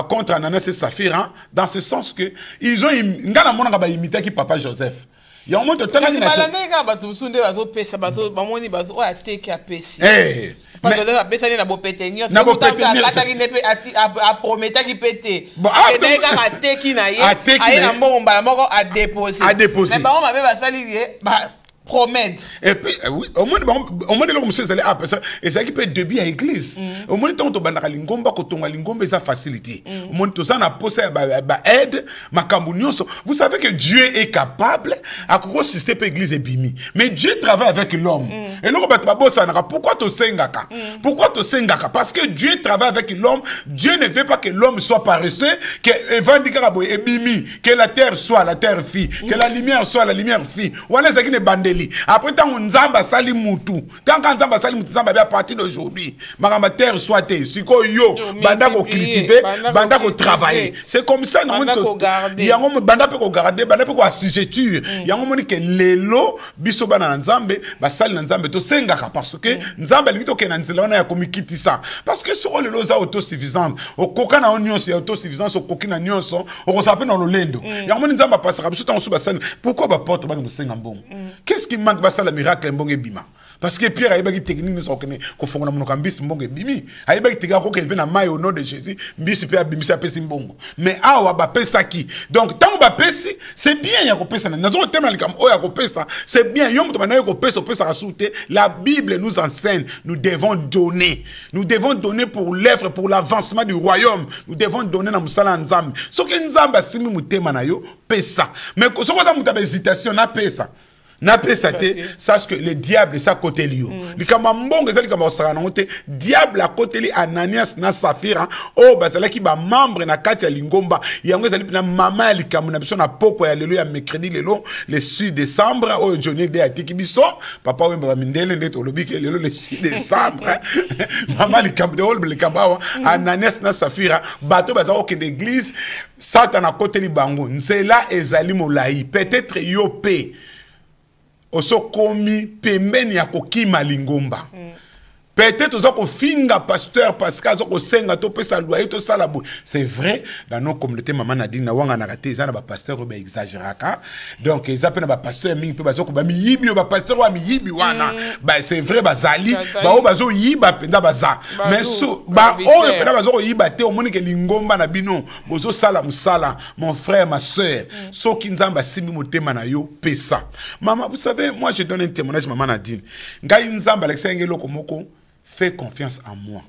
contre Ananas et Saphira dans ce sens que ils ont ngana mona ba imiter qui papa Joseph ya on monte tellement na balanga batu sunde bazo pesa bazo bamoni bazo o ateki apesi mais la pesa ni na bopetenio na bopetenio ataki ne pe a prometa ki pete ka ateki na ye aye na mbongo mbala moko a déposer mais ba on mabe basali ye ba promettre. Et puis, oui, au moins, les monsieur allait après ça, et ça qui peut être début à l'église. Au moins, tant que tu as lingomba, quand on a lingomba, ça facilité. Au moins, tout ça, on a posé aide, ma cambunion. Vous savez que Dieu est capable à cause système l'église est bimi. Mais Dieu travaille avec l'homme. Et là, pourquoi tu sengaka? Pourquoi tu sengaka? Parce que Dieu travaille avec l'homme. Dieu ne veut pas que l'homme soit paresseux, que la terre soit la terre fille, que la lumière soit la lumière fille. Voilà ce qui est bandé. Après, tant qu'on zamba sali mutu, tant qu'on zamba sali mutu, zamba à partir d'aujourd'hui, ma terre soit té, si ko yo, banda ko cultiver, banda ko travailler. C'est comme ça, non, il y a un banda peut garder, banda peut assujettir. Il y a un moment que lelo, biso bana nzambe, basali nzambe to sengaka parce que nzambe lito ke nanzela na ya komikiti ça. Parce que sur le loza autosuffisant, au koka na onion c'est autosuffisance, au kokina nyonso, au sape dans le lendo. Il y a un moment nzamba passera biso tant sous basali. Pourquoi ba porte ba no sengambon? Qu'est-ce qui manque basa la miracle mbonge bima? Parce que Pierre a eu une technique nous connaît qu'on fait mon cambis mbonge bimi. A eu une technique qu'on fait na maille au nom de Jésus. Mbisi peut bimi ça pesi mbongo. Mais awa ba pesa qui? Donc tant ba pesi c'est bien ya ko pesa na zo thème na likam o ya ko pesa c'est bien yo mto bana ko pesa rasoute. La Bible nous enseigne nous devons donner. Nous devons donner pour l'œuvre pour l'avancement du royaume. Nous devons donner na musala nzambe. So que nzamba simi mutema na yo pesa. Mais so ko za muta hésitation na pesa. Na pesa te, sache que le diable est à côté de lui. Le kamambong est à diable à côté de Ananias na Safira. Oh, bazala ki ba membre na kati ya lingomba. Yango ezali na mama li kamuna biso na poko ya lelo ya mercredi lelo le 6 décembre. Oh, Johnny de atiki biso. Papa we ba mindele ndeto lobi ke lelo le 6 décembre. Mama li kamde ol le kambawa. Ananias na Safira. Bato bazala ke d'église. Satan à côté li bango. Nzela ezali molai. Peut-être yopé. Oso komi pembeni ya kokima lingomba. Peut-être oso ko finga pasteur Pascal oso ko senga to pesa loyer to salabo. C'est vrai dans nos communautés maman Nadine na wanga na raté za na ba pasteur ba exagéraka. Donc ils appellent ba pasteur mingi pe ba zo ko ba mi yibi ba pasteur wa mi yibi wana. Ba c'est vrai ba zali ba o ba zo yiba penda ba za. Mais so ba o penda ba zo ko yiba te o moni ke lingomba na bino bozo sala musala mon frère ma sœur. So kinzamba simi motema na yo pesa. Maman vous savez moi je donne un témoignage maman Nadine. Ngai nzamba Alexandre Lokomoko fais confiance en moi.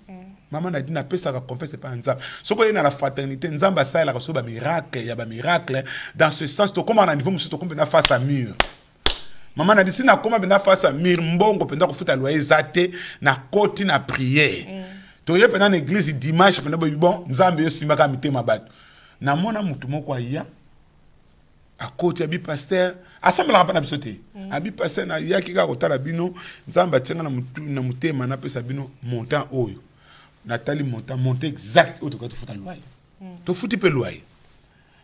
Maman a dit n'a pas sa confiance c'est pas un nzamba. Ce qu'on est dans la fraternité nzamba ça il a reçu ba miracle, il y a ba miracle dans ce sens to comment on a niveau monsieur to comme na face à mur. Maman a dit si na comment na face à mur mbongo penda ko futa loyer zate na koti na prière. To ye pena na église dimanche penda bon nzamba yo simaka mitema bato. Na mona mutu moko ya à côté abi pasteur assemble la pas na bisoté abi pasteur na yaki ka kotala bino nzamba tsenga na mutema na pesa bino montant oyo natali montant exact oyo to ka to futa loyer to futi pe loyer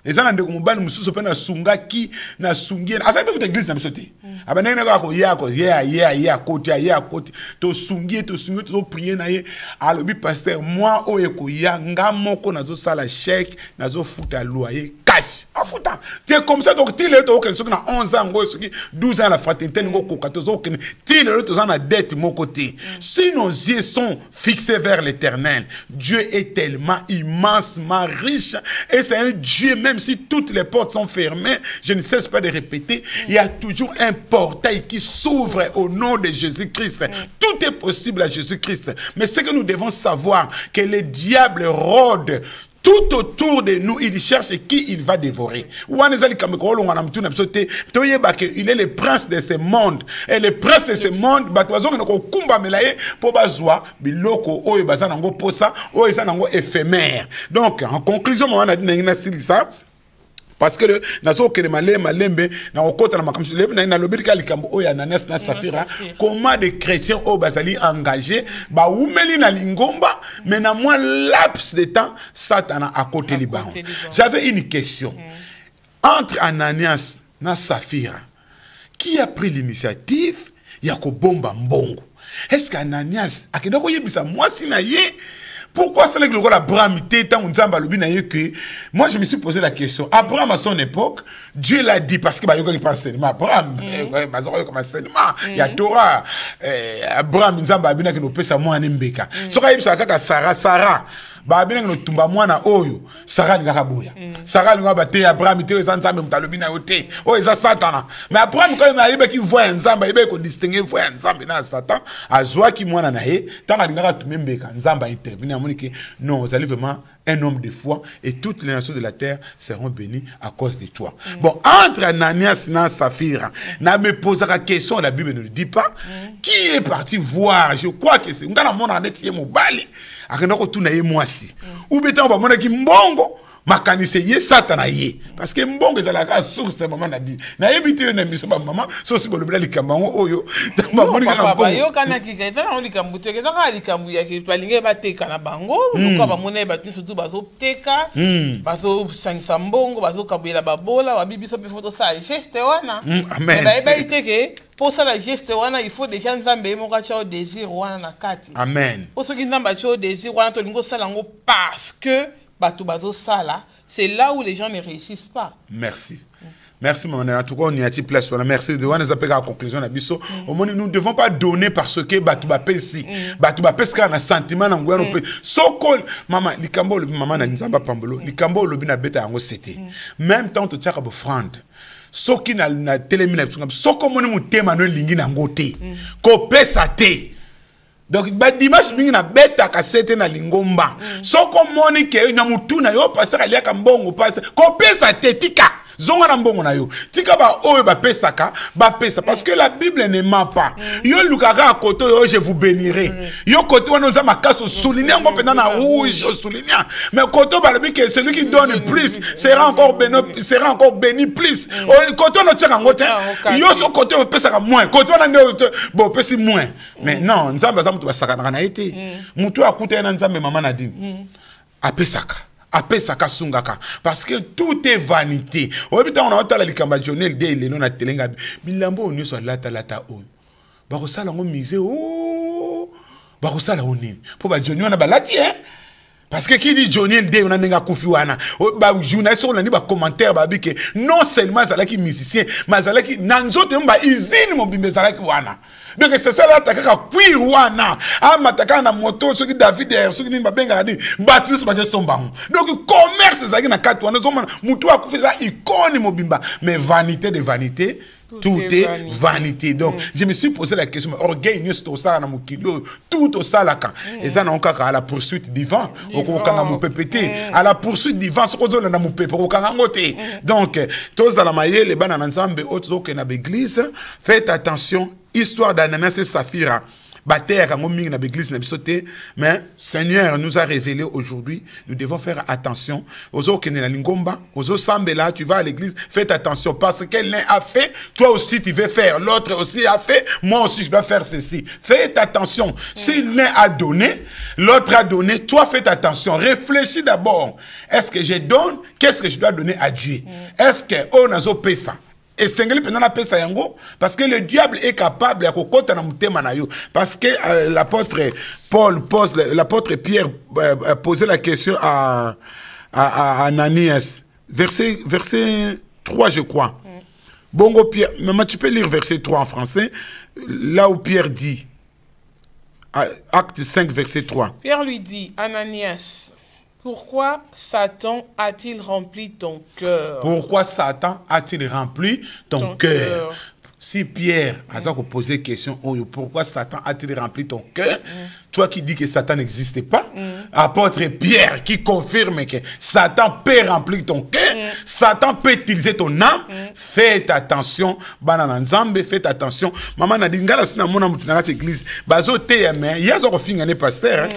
ezana ndeko mobali mususu pe na sungaki na sungiena asa pe église na bisoté abana ngena ko ya côté to sungie to prier na ye alobi pasteur moi oyo ko ya ngamoko na zo sala chèque na zo futa loyer cash afuta c'est comme ça donc tile to aucun soki na 11 ans ngo soki 12 ans la fraternité ngo kokato zo aucun tile to za na dette mon côté si nos yeux sont fixés vers l'Éternel Dieu est tellement immensement riche et c'est un Dieu même si toutes les portes sont fermées je ne cesse pas de répéter il y a toujours un portail qui s'ouvre au nom de Jésus-Christ tout est possible à Jésus-Christ mais ce que nous devons savoir que le diable rôde tout autour de nous, il cherche qui il va dévorer. Il est le prince de ce monde. Et le prince de ce monde, éphémère. Donc, en conclusion, on a dit ça. Parce que nazo kene malembe na okota na makamsu na lobirika likambo oya Ananias na Safira comment des chrétiens au bazali engagés ba umeli na lingomba mais na moins laps de temps Satan à côté liban. J'avais une question entre Ananias na Safira qui a pris l'initiative ya ko bomba mbongo. Est-ce qu'Ananias akenda ko yebisa moi sina ye pourquoi c'est que le rôle Abraham était tant que moi je me suis posé la question. Abraham à son époque, Dieu l'a dit parce que il pense seulement Abraham, il y a Torah, Abraham Nzamba abina que nous peut ça moi nembeka. So ka Sarah ba bien no tumba mwana oyo saka linga boya saka linga ba te Abraham te nzambe mutalobi na yote o eza satana mais Abraham quand il arrive qui voit nzamba il ko distinguer voit nzambe na satan azwa ki mwana na ye tanga linga tumembeka nzamba intervenir amoni que non vous allez vraiment un homme de foi et toutes les nations de la terre seront bénies à cause de toi. Bon, entre Ananias et Saphira, n'a me posé la question, la Bible ne le dit pas, qui est parti voir, je crois que c'est, on a la monde en est, mon bali, à qu'on a retourné moi si. Ou bien on va monter qui mbongo, makanise ye satana ye parce que mbongo za la source maman na dit na yebite na miso ba maman so si bolobela likambango oyo ba monika papa yo kana kikaita na likambu teke na ka likambu ya ke twalinge bateka na bango luka ba mona ba tini surtout bazo teka bazo sangisa mbongo bazo kabuyela babola ba bibiso pe photo sa geste wana amen ba iteke pour ça la geste wana il faut déjà nzambe mo ka cha désir wana na kati amen pour ce qui nzamba cha désir wana to lingo sala ngo parce que c'est là où les gens ne réussissent pas. Merci. Merci, maman. En tout cas, on y a place. Merci. De voir les appels à la conclusion. Nous ne devons pas donner parce que Batouba Pessi. Batouba Pessi a un sentiment. Sokol, maman, Likambo, maman, Nzamba Pambolo, Likambo, Lobina Beta, Ango, c'était. Même temps, tu as une offrande. Soki na télémina, Soko monu tema no lingi na ngote. Ko pesa te. Donc ba dimanche mingi na beta ka sete na lingomba soko moni ke na mutuna yo pasaka lia ka mbongo pasa ko pesa tetika zonga na mbongo na yo tika ba oyo ba pesaka ba pesa parce que la Bible ne ment pas yo lukaka koto yo je vous bénirai yo koto wana za makaso souligner ngo pena na rouge souligner mais koto ba lobi que celui qui donne plus sera encore béni plus koto no tshaka ngote yo so koto pesaka moins koto na ndo bo pesi moins mais non nzamba za mutu basaka na été mutu akuta na nzambe mama na dini apesaka apesaka sungaka parce que tout est vanité obita on a otala likamba Jonel de leno na telenga bilambo onyo so lata oyo bakosala ngo mise o bakosala onini po ba Jonel na balati parce que qui dit Jonel de on a nenga kufi wana ba journaliste on a ni ba commentaire ba bike non seulement zalaki musicien mais zalaki nanzote mba izini mobimbe zalaki wana. Donc c'est ça là takaka kwiwana amataka na moto soki David soki ni babenga di batlis ba sombango donc commerce zaki na kati wana zoma mutu akufisa icône mobimba mais vanité de vanité tout est vanité. Donc je me suis posé la question orgueil ni sto ça na mukilio tout au salaka et ça na okaka à la poursuite du vent okokanga mu pepete à la poursuite du vent sokozo na mu pepe okokanga ngote. Donc tous à la mayele bana nzambe otoke na l'église faites attention. Histoire d'Ananias et Saphira. Mais Seigneur nous a révélé aujourd'hui, nous devons faire attention. Tu vas à l'église, faites attention parce que l'un a fait, toi aussi tu veux faire, l'autre aussi a fait, moi aussi je dois faire ceci. Faites attention. Si l'un a donné, l'autre a donné, toi faites attention. Réfléchis d'abord. Est-ce que je donne? Qu'est-ce que je dois donner à Dieu? Est-ce que on a pesa? Et sengeli pendant pesa yango parce que le diable est capable ya kokota na mutema na yo parce que l'apôtre Paul pose l'apôtre Pierre posait la question à Ananias verset 3 je crois. Bongo Pierre, maman tu peux lire verset 3 en français là où Pierre dit acte 5 verset 3. Pierre lui dit Ananias, pourquoi Satan a-t-il rempli ton cœur? Pourquoi Satan a-t-il rempli ton cœur? Si Pierre a posé question, pourquoi Satan a-t-il rempli ton cœur? Toi qui dis que Satan n'existe pas, apôtre Pierre qui confirme que Satan peut remplir ton cœur, Satan peut utiliser ton âme. Faites attention, banana nzambe, faites attention. Maman n'a dit ngala sina mona mutunanga église, bazo te mais yazo kofinga ne pasteur.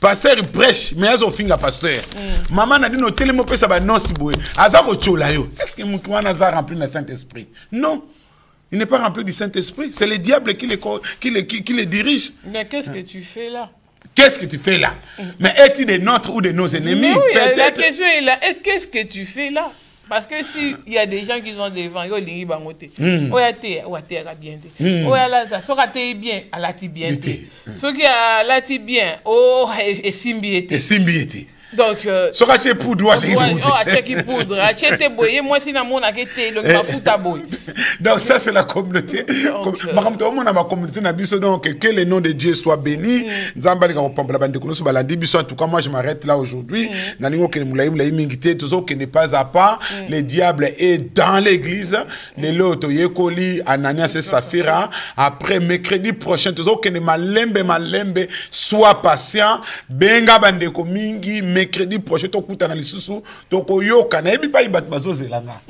Pasteur il prêche mais yazo finga pasteur. Maman n'a dit no telemo pesa ba non siboé. Azako chola yo. Est-ce que mutu wana za rempli le Saint-Esprit? Non. Il n'est pas rempli du Saint-Esprit, c'est le diable qui les dirige. Mais qu'est-ce que tu fais là? Qu'est-ce que tu fais là? Mais es-tu des nôtres ou de nos ennemis? Oui, la question est là. Et qu'est-ce que tu fais là? Parce que s'il y a des gens qui sont devant, ils ont lingi bangote. Oyate, oyate a bien te. Oyala, so kate bien, alati bien te. So qui a lati bien, oh et simbiete. Et simbiete. Donc so ka che poudre c'est poudre. Oh, acheki poudre, achete boye moi si na mona kete le mafuta boye. Donc ça c'est la communauté. Makamto mona ma communauté na biso donc que le nom de Dieu soit béni. Nzamba li ka kopambola bande kono so balandi biso en tout cas moi je m'arrête là aujourd'hui. Na lingo ke mulayi mingité toujours que ne pas à pas le diable est dans l'église. Les loto yekoli Ananias et Saphira après mercredi prochain toujours que ne malembe soit patient benga bande ko mingi mercredi prochain to kutana lisusu to koyoka na ebi pa bat bazo zelanga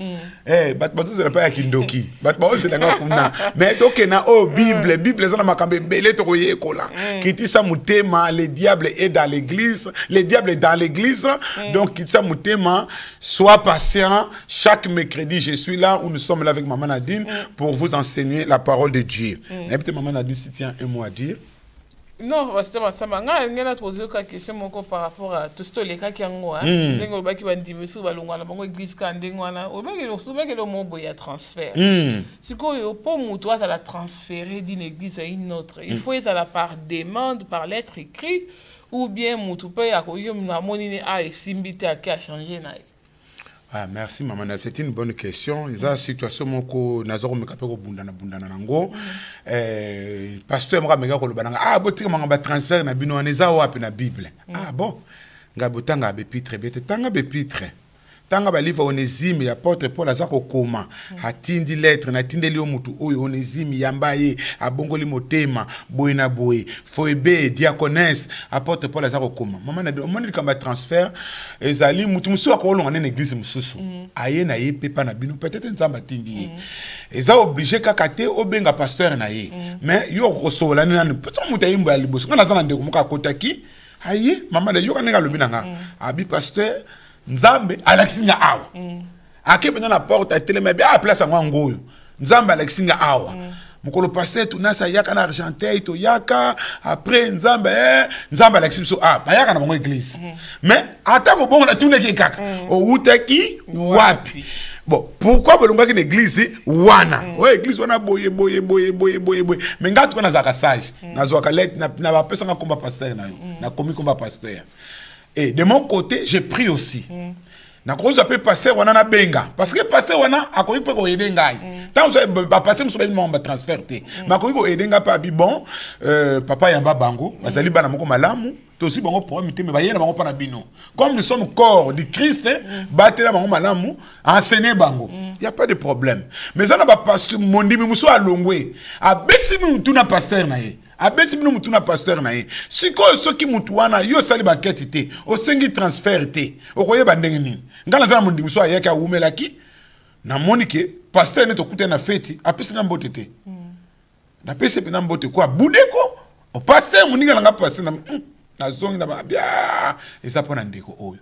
bat bazo zela pa ya kindoki bat bazo zelanga kuna mais to kena o bible za na makambe belé to koyekola kitisa mutema le diable est dans l'église donc kitisa mutema sois patient chaque mercredi je suis là où nous sommes là avec maman Nadine pour vous enseigner la parole de Dieu. Et peut-être maman Nadine si tient un mot à dire. Non, parce que ça m'a posé une question par rapport à tout ce que les cas qui ont qui va dire sous balonga la bango église kandengwana au mec que le mot boya transfert. C'est quoi pour moi toi ça la transférer d'une église à une autre. Il faut être à la par demande par lettre écrite ou bien mutu pe ya ko yom na monine a simbité à changer na. Ah, merci maman, c'est une bonne question. Il y a une situation où nazoro mekapeko bundana nango. Pasteur m'a mega ko bananga ah boti manga transfert na bino aneza wapi na Bible. Ah bon. Ngabotanga bepitre bete tanga bepitre. Tanga ba livre Onésime ya apôtre Paul azako koma hatindi lettre na tindeli o mutu oyo Onésime yambaye abongoli motema boye na boye Foebe diaconesse apôtre Paul azako koma mama na omoni kamba transfert ezali mutu musu akolonga na église mususu aye na ye pepa na bino peut-être nzamba tindi eza obligé kaka te obenga pasteur na ye mais yo kosola nani peut-être mutu ayimba liboso ngana zana ndeko muka kotaki aye mama na yo kanenga lobinanga abi pasteur Nzambe alexinga awa akepena na porte atelema bien place ngwa ngoyo Nzambe alexinga awa mukolo pasteur tunasa yaka na Argenteuil to yaka après Nzambe alexinga so bayaka na bango église mais atako bongo na tuneki kaka o utaki wapi bon pourquoi bolonga ki église wana ouais église wana boye mais ngatu kana zaka sage nazwaka let na ba pesa nga komba pasteur na yo na komi komba pasteur. Et de mon côté, j'ai pris aussi. Na ko ça peut passer wana na benga parce que passer wana akoyi pe ko yedenga. Tant que passer muso ba transfert te. Ma ko yedenga pa bi bon papa yamba bango, bazali bana moko malamu, to aussi bango problème te me ba yena bango pa na bino. Comme nous sommes corps du Christ, batela bango malamu, enseigner bango. Il y a pas de problème. Mais ça na ba pasteur mondimi muso alongwe. Abeti mutu na pasteur na ye. Abeti bino mutu na pasteur na ye siko soki mutu wana yo sali baketi te osengi transfert te okoyeba ndenge nini ngana za mundi muso ayaki awumelaki na monike pasteur ne tokute na feti apesi nga mbote te na pesi pe na mbote kwa budeko o pasteur muninga nga pasteur na zongi na bia esa pona ndeko oyo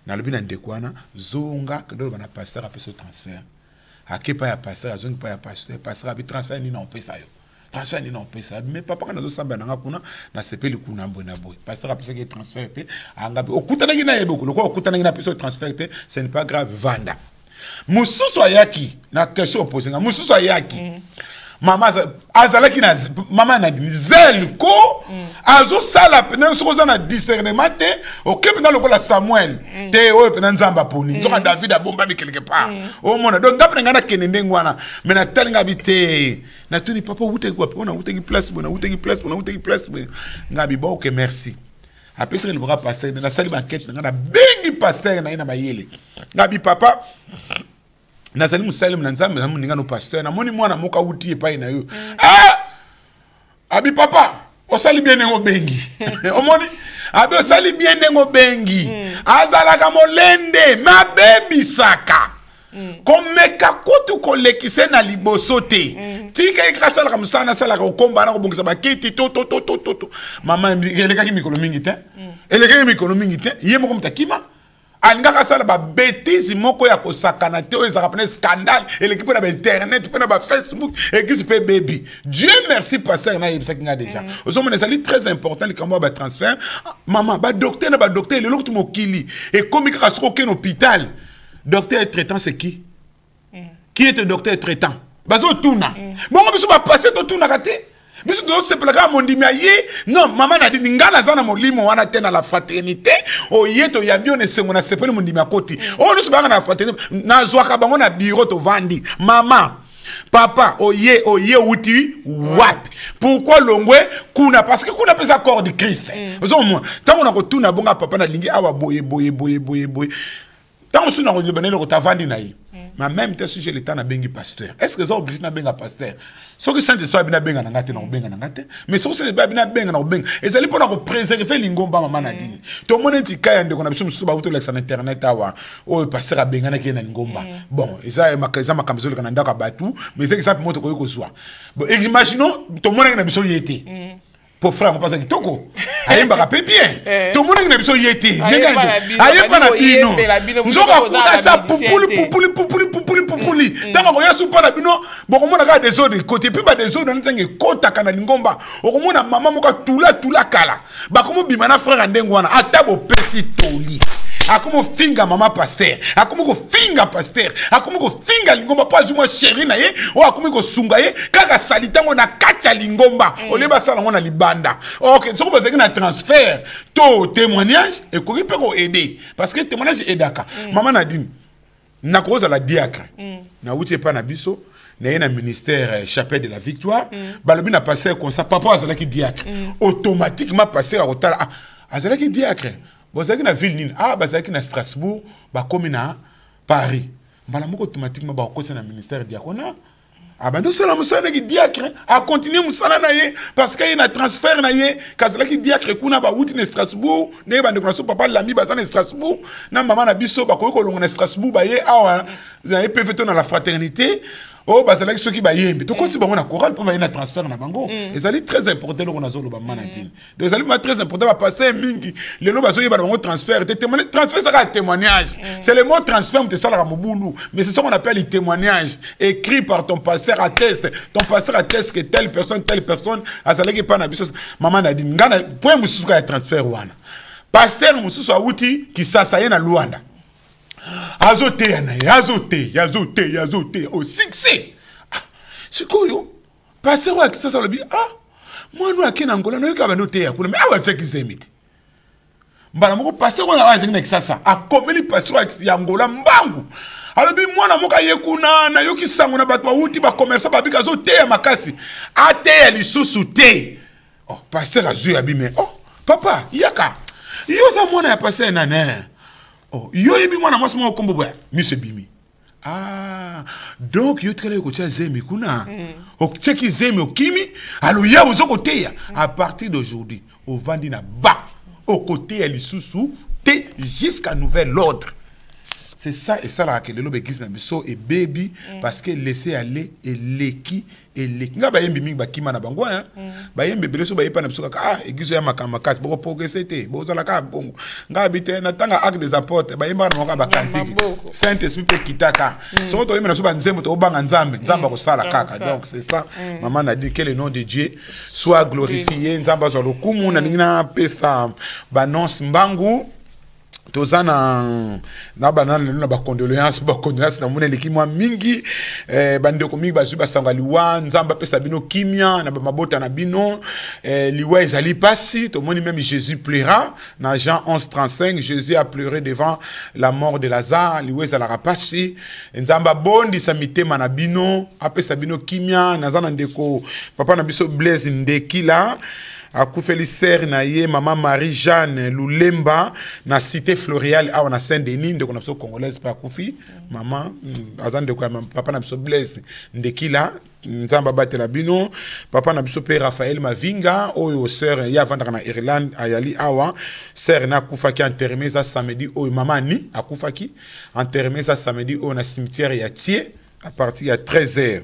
na lobi na ndeko wana zonga kado bana pasteur apesi transfert akepa ya pasteur azongi pa ya pasteur abi transfert ni na opesa yo transfert ni non pesa mais papa kana zo samba nanga kuna na sepeli kuna mbona boy parce que apesa que transfert te angabi okutana ngina yebo ko okutana ngina pesa transfert te ce n'est pas grave vanda mususu ayaki na question opposée nga mususu ayaki mama azalaki na mama na zel ko azo sala pena sokoza na discernement te okepena lokola Samuel te oyo pena nzamba poni nzoka David abomba bi quelque part o mona donc ngapena ngana kenende ngwana mena talinga bite na tuni papa ute kwa pona ute ki place bona ute ki place ngabi ba OK merci apesa le bras passer na sali banquette ngana bengi pasteur na ina bayele ngabi papa nazali musalim na nzambe na muninga no pasteur na moni mwana moka uti epai na yo abi papa osali bien ngo bengi omoni abi osali bien ngo bengi azalaka molende mabebi saka komeka kutu kolekise na liboso te tika ikasala ka musana sala ko komba na ko bongisa bakiti to mama eleka ki mikolo mingi te eleka ki mikolo mingi te yemo ko mtakima alingaka sala ba bêtise moko ya kosakana te oyo ezaka pena scandale elekipe na ba internet pena ba Facebook église pe baby Dieu merci pasteur na yebisaki nga déjà ozomona ezali très important likambo ba transfert mama ba docteur na ba docteur lelo kutu mokili et comme kaka soko ke hôpital docteur traitant c'est qui est le docteur traitant bazo tuna bongo biso ba passer to tuna kate biso do se pelaka mondimi aye non maman a dit ngana zana molimo wana tena la fraternité o yeto ya bio ne sengo na sepeli mondimi akoti o no subanga na fraternité na zwaka bango na bureau to vandi mama papa oye uti wapi pourquoi longwe kuna parce que kuna pesa corps de Christ ozo moi tant on a retourné bonga papa na lingi awa boye tant on suna ko benelo ko tavandi na yi mais même te sujet l'état na bengi pasteur est-ce que ça oblige na benga pasteur so que sainte histoire bina benga na ngate na benga na ngate mais so que bina benga na benga ezali pona ko préserver lingomba mama na dini to mona ti kaya ndeko na biso musuba uto lexa na internet awa o pasteur a benga na ke na lingomba bon eza makamzo le kananda ka batu mais c'est que ça moto ko zwa bon imaginons to mona na biso yete pour frère mon pasteur kitoko ayemba ka bien to mona na biso yete ndeka ayemba na bino nzoka kuta sa pupuli tanga ko yasu pa na bino bokomona ka des autres côté puis ba des autres ntange kota kana lingomba okomona mama moka tula kala bakomo bima na frère ndengo wana atabo pesi toli akomo finga mama pasteur akomo ko finga pasteur akomo ko finga lingomba pas moi chéri na ye o akomo ko sunga ye kaka salitango na kati ya lingomba oleba sala ngona libanda OK soko bazaki na transfert to témoignage et ko ripe ko aider parce que témoignage edaka mama Nadine na koza la diacre na wuti pa na biso na yena ministère chapelle de la victoire balobi na passer comme ça papa azalaki diacre automatiquement passer à rotala azalaki diacre bozaki na ville nini bazaki na Strasbourg bakomi na Paris mbala moko automatiquement ba kosa na ministère diaconat bando sala musana ki diacre a continuer musala na ye parce que na transfert na ye kazala ki diacre kuna ba wuti na Strasbourg ne ba ndeko na so papa lami bazana na Strasbourg na mama na biso ba ko longa na Strasbourg ba ye awa na EPV na la fraternité bazalaki soki bayembe to koti bango na chorale pour ba na transfert na bango ezali très important lo na zolo ba manatine donc ezali très important ba passer mingi lelo bazoyi ba bango transfert transfert ça ka témoignage c'est le mot transfert te sala mobulu mais c'est ça qu'on appelle le témoignage écrit par ton pasteur atteste que telle personne azalaki pa na biso mama Nadine ngana point mususu ka transfert wana pasteur mususu awuti kisasa ye na Luanda azote au succès sikoyo passer wa kisasa lobi mwana akena Angola no yaka banote ya kuna mais awa cheki zemiti mbala moko passer wa azaki na kisasa akomeli passer wa ya Angola mbangu alobi mwana moka yekuna na yoki sango na bato bauti ba commerçant babika azote ya makasi ate ya lisusu te passer azu abime papa yaka yo za mwana ya passer nana yo yebi mwana mwasi mwa kombo bwa mise bimi donc yo tkele ko tia zemi kuna cheki zemi okimi alo ya uzoko teya à partir d'aujourd'hui au vandi na ba au côté ya lisusu te jusqu'à nouvel ordre. C'est ça et ça là que le lobekis na biso et baby parce que laisser aller et leki nga ba yembi mingi ba kima na bango ba yembi beleso ba yepa na biso ka egizo ya makamaka boko progresser te bozala ka bongo nga bite na tanga acte des apôtres ba yemba na moka ba kantique Saint Esprit pe kitaka so to yemba na so ba nzembo to banga nzambe nzamba ko sala kaka donc c'est ça maman a dit que le nom de Dieu soit glorifié nzamba zo lokumu na ningina pesa ba nonce mbangu tozana na banana na ba condoléances na mona likimwa mingi bandeko mingi bazu basanga liwa nzamba pesa bino kimia na mabota na bino liwa ezali pasi to moni même Jésus pleura na Jean 11:35 Jésus a pleuré devant la mort de Lazare liwa ezala pasi nzamba bondi sa mitema na bino apesa bino kimia na zana ndeko papa na biso Blaise Ndekila akufeli ser na ye maman Marie-Jeanne Lulemba na cité Florial awa na Saint-Denis ndeko na biso congolaise pa kufi maman azande ko papa na biso Blaise Ndekila nzamba batela bino papa na biso pe Raphaël Mavinga oyo sœur ya vandaka na Irlande ayali awa sœur na kufaki enterré ça samedi oyo maman ni akufaki enterré ça samedi au na cimetière ya Thié à partir ya 13h.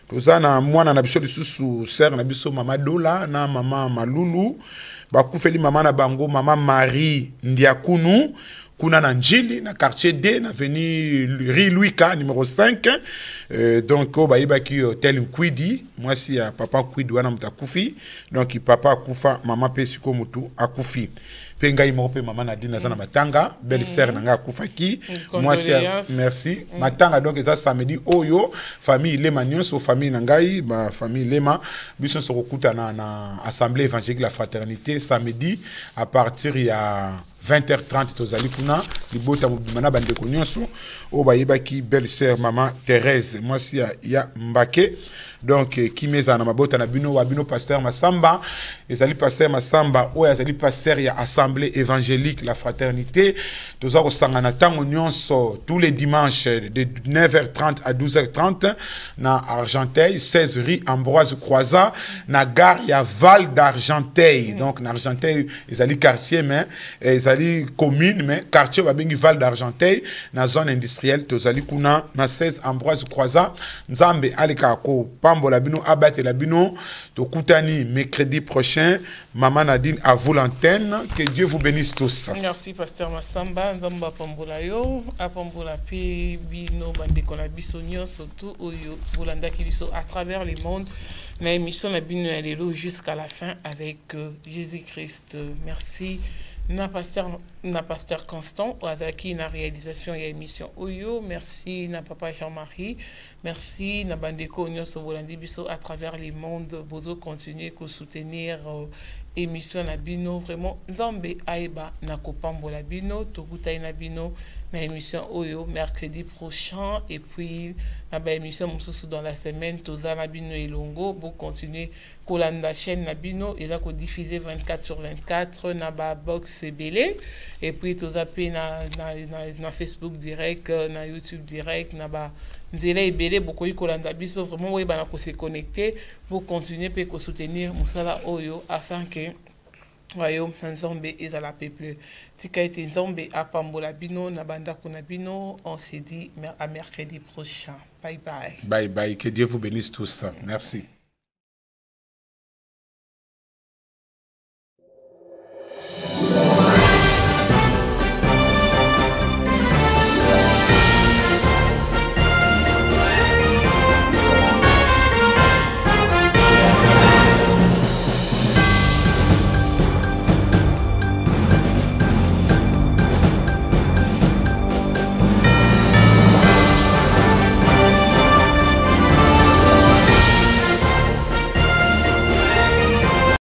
Tozana mwana na biso lisusu sœur na biso mama Dola na mama Malulu bakufeli mama na bango mama Marie Ndiakunu kuna na Njili na quartier D na avenue Rue Louis-Ka numéro 5 donc bayibaki hôtel Nkwidi moi si ya papa Nkwidi wana mutakufi donc papa akufa mama pesiko mutu akufi Penga Imope Maman Nadine Nazana Matanga, belle-sœur Nanga Koufaki. Moi c'est merci. Matanga donc ça samedi Oyo, famille Lema Nyonso, famille Nangai, famille Lema, biso sokuta na assemblée évangélique la fraternité samedi à partir il y a 20h30 tozali kuna libota mubimana bande konyonso o bayebaki belle-sœur maman Thérèse moi si ya Mbake donc qui meza na mabota na bino wa bino pasteur Masamba ezali pasteur Masamba o ezali pasteur ya assemblée évangélique la fraternité toza ko sangana tango nyonso tous les dimanches de 9h30 à 12h30 na Argenteuil 16 rue Ambroise Croizat na gare ya Val d'Argenteuil donc na Argenteuil ezali quartier mais ezali commune mais quartier ba bengi Val d'Argenteuil na zone industrielle tozali kuna na 16 Ambroise Croizat nzambe alika ko pambola bino abatela bino tokutani mercredi prochain maman Nadine à vous l'antenne que Dieu vous bénisse tous. Merci pasteur Masamba nzamba pambola yo apambola pe bino bandeko na biso nyonso tout oyo bolanda ki biso à travers le monde na émission na bino ya lelo jusqu'à la fin avec Jésus-Christ. Merci na pasteur Constant Oazaki na réalisation et émission Oyo. Merci na papa Jean-Marie. Merci na bandeko nyonso bolandi biso à travers le monde. Bozo continuer ko soutenir émission na bino vraiment nzambe aiba na kopambola bino tokutai na bino na émission Oyo mercredi prochain et puis na ba émission mosusu dans la semaine toza na bino elongo pour continuer kolanda chaîne na bino et là ko diffuser 24/24 na ba box belé et puis toza pe na Facebook direct na YouTube direct na ba nzela ebele bokoyi kolanda biso vraiment oui bana ko se connecter pour continuer pe ko soutenir musala Oyo afin que Royaume Nzambe ezala peuple tika ete Nzambe apambola bino na bandako na bino. On se dit à mercredi prochain. Bye bye. Bye bye, que Dieu vous bénisse tous. Merci.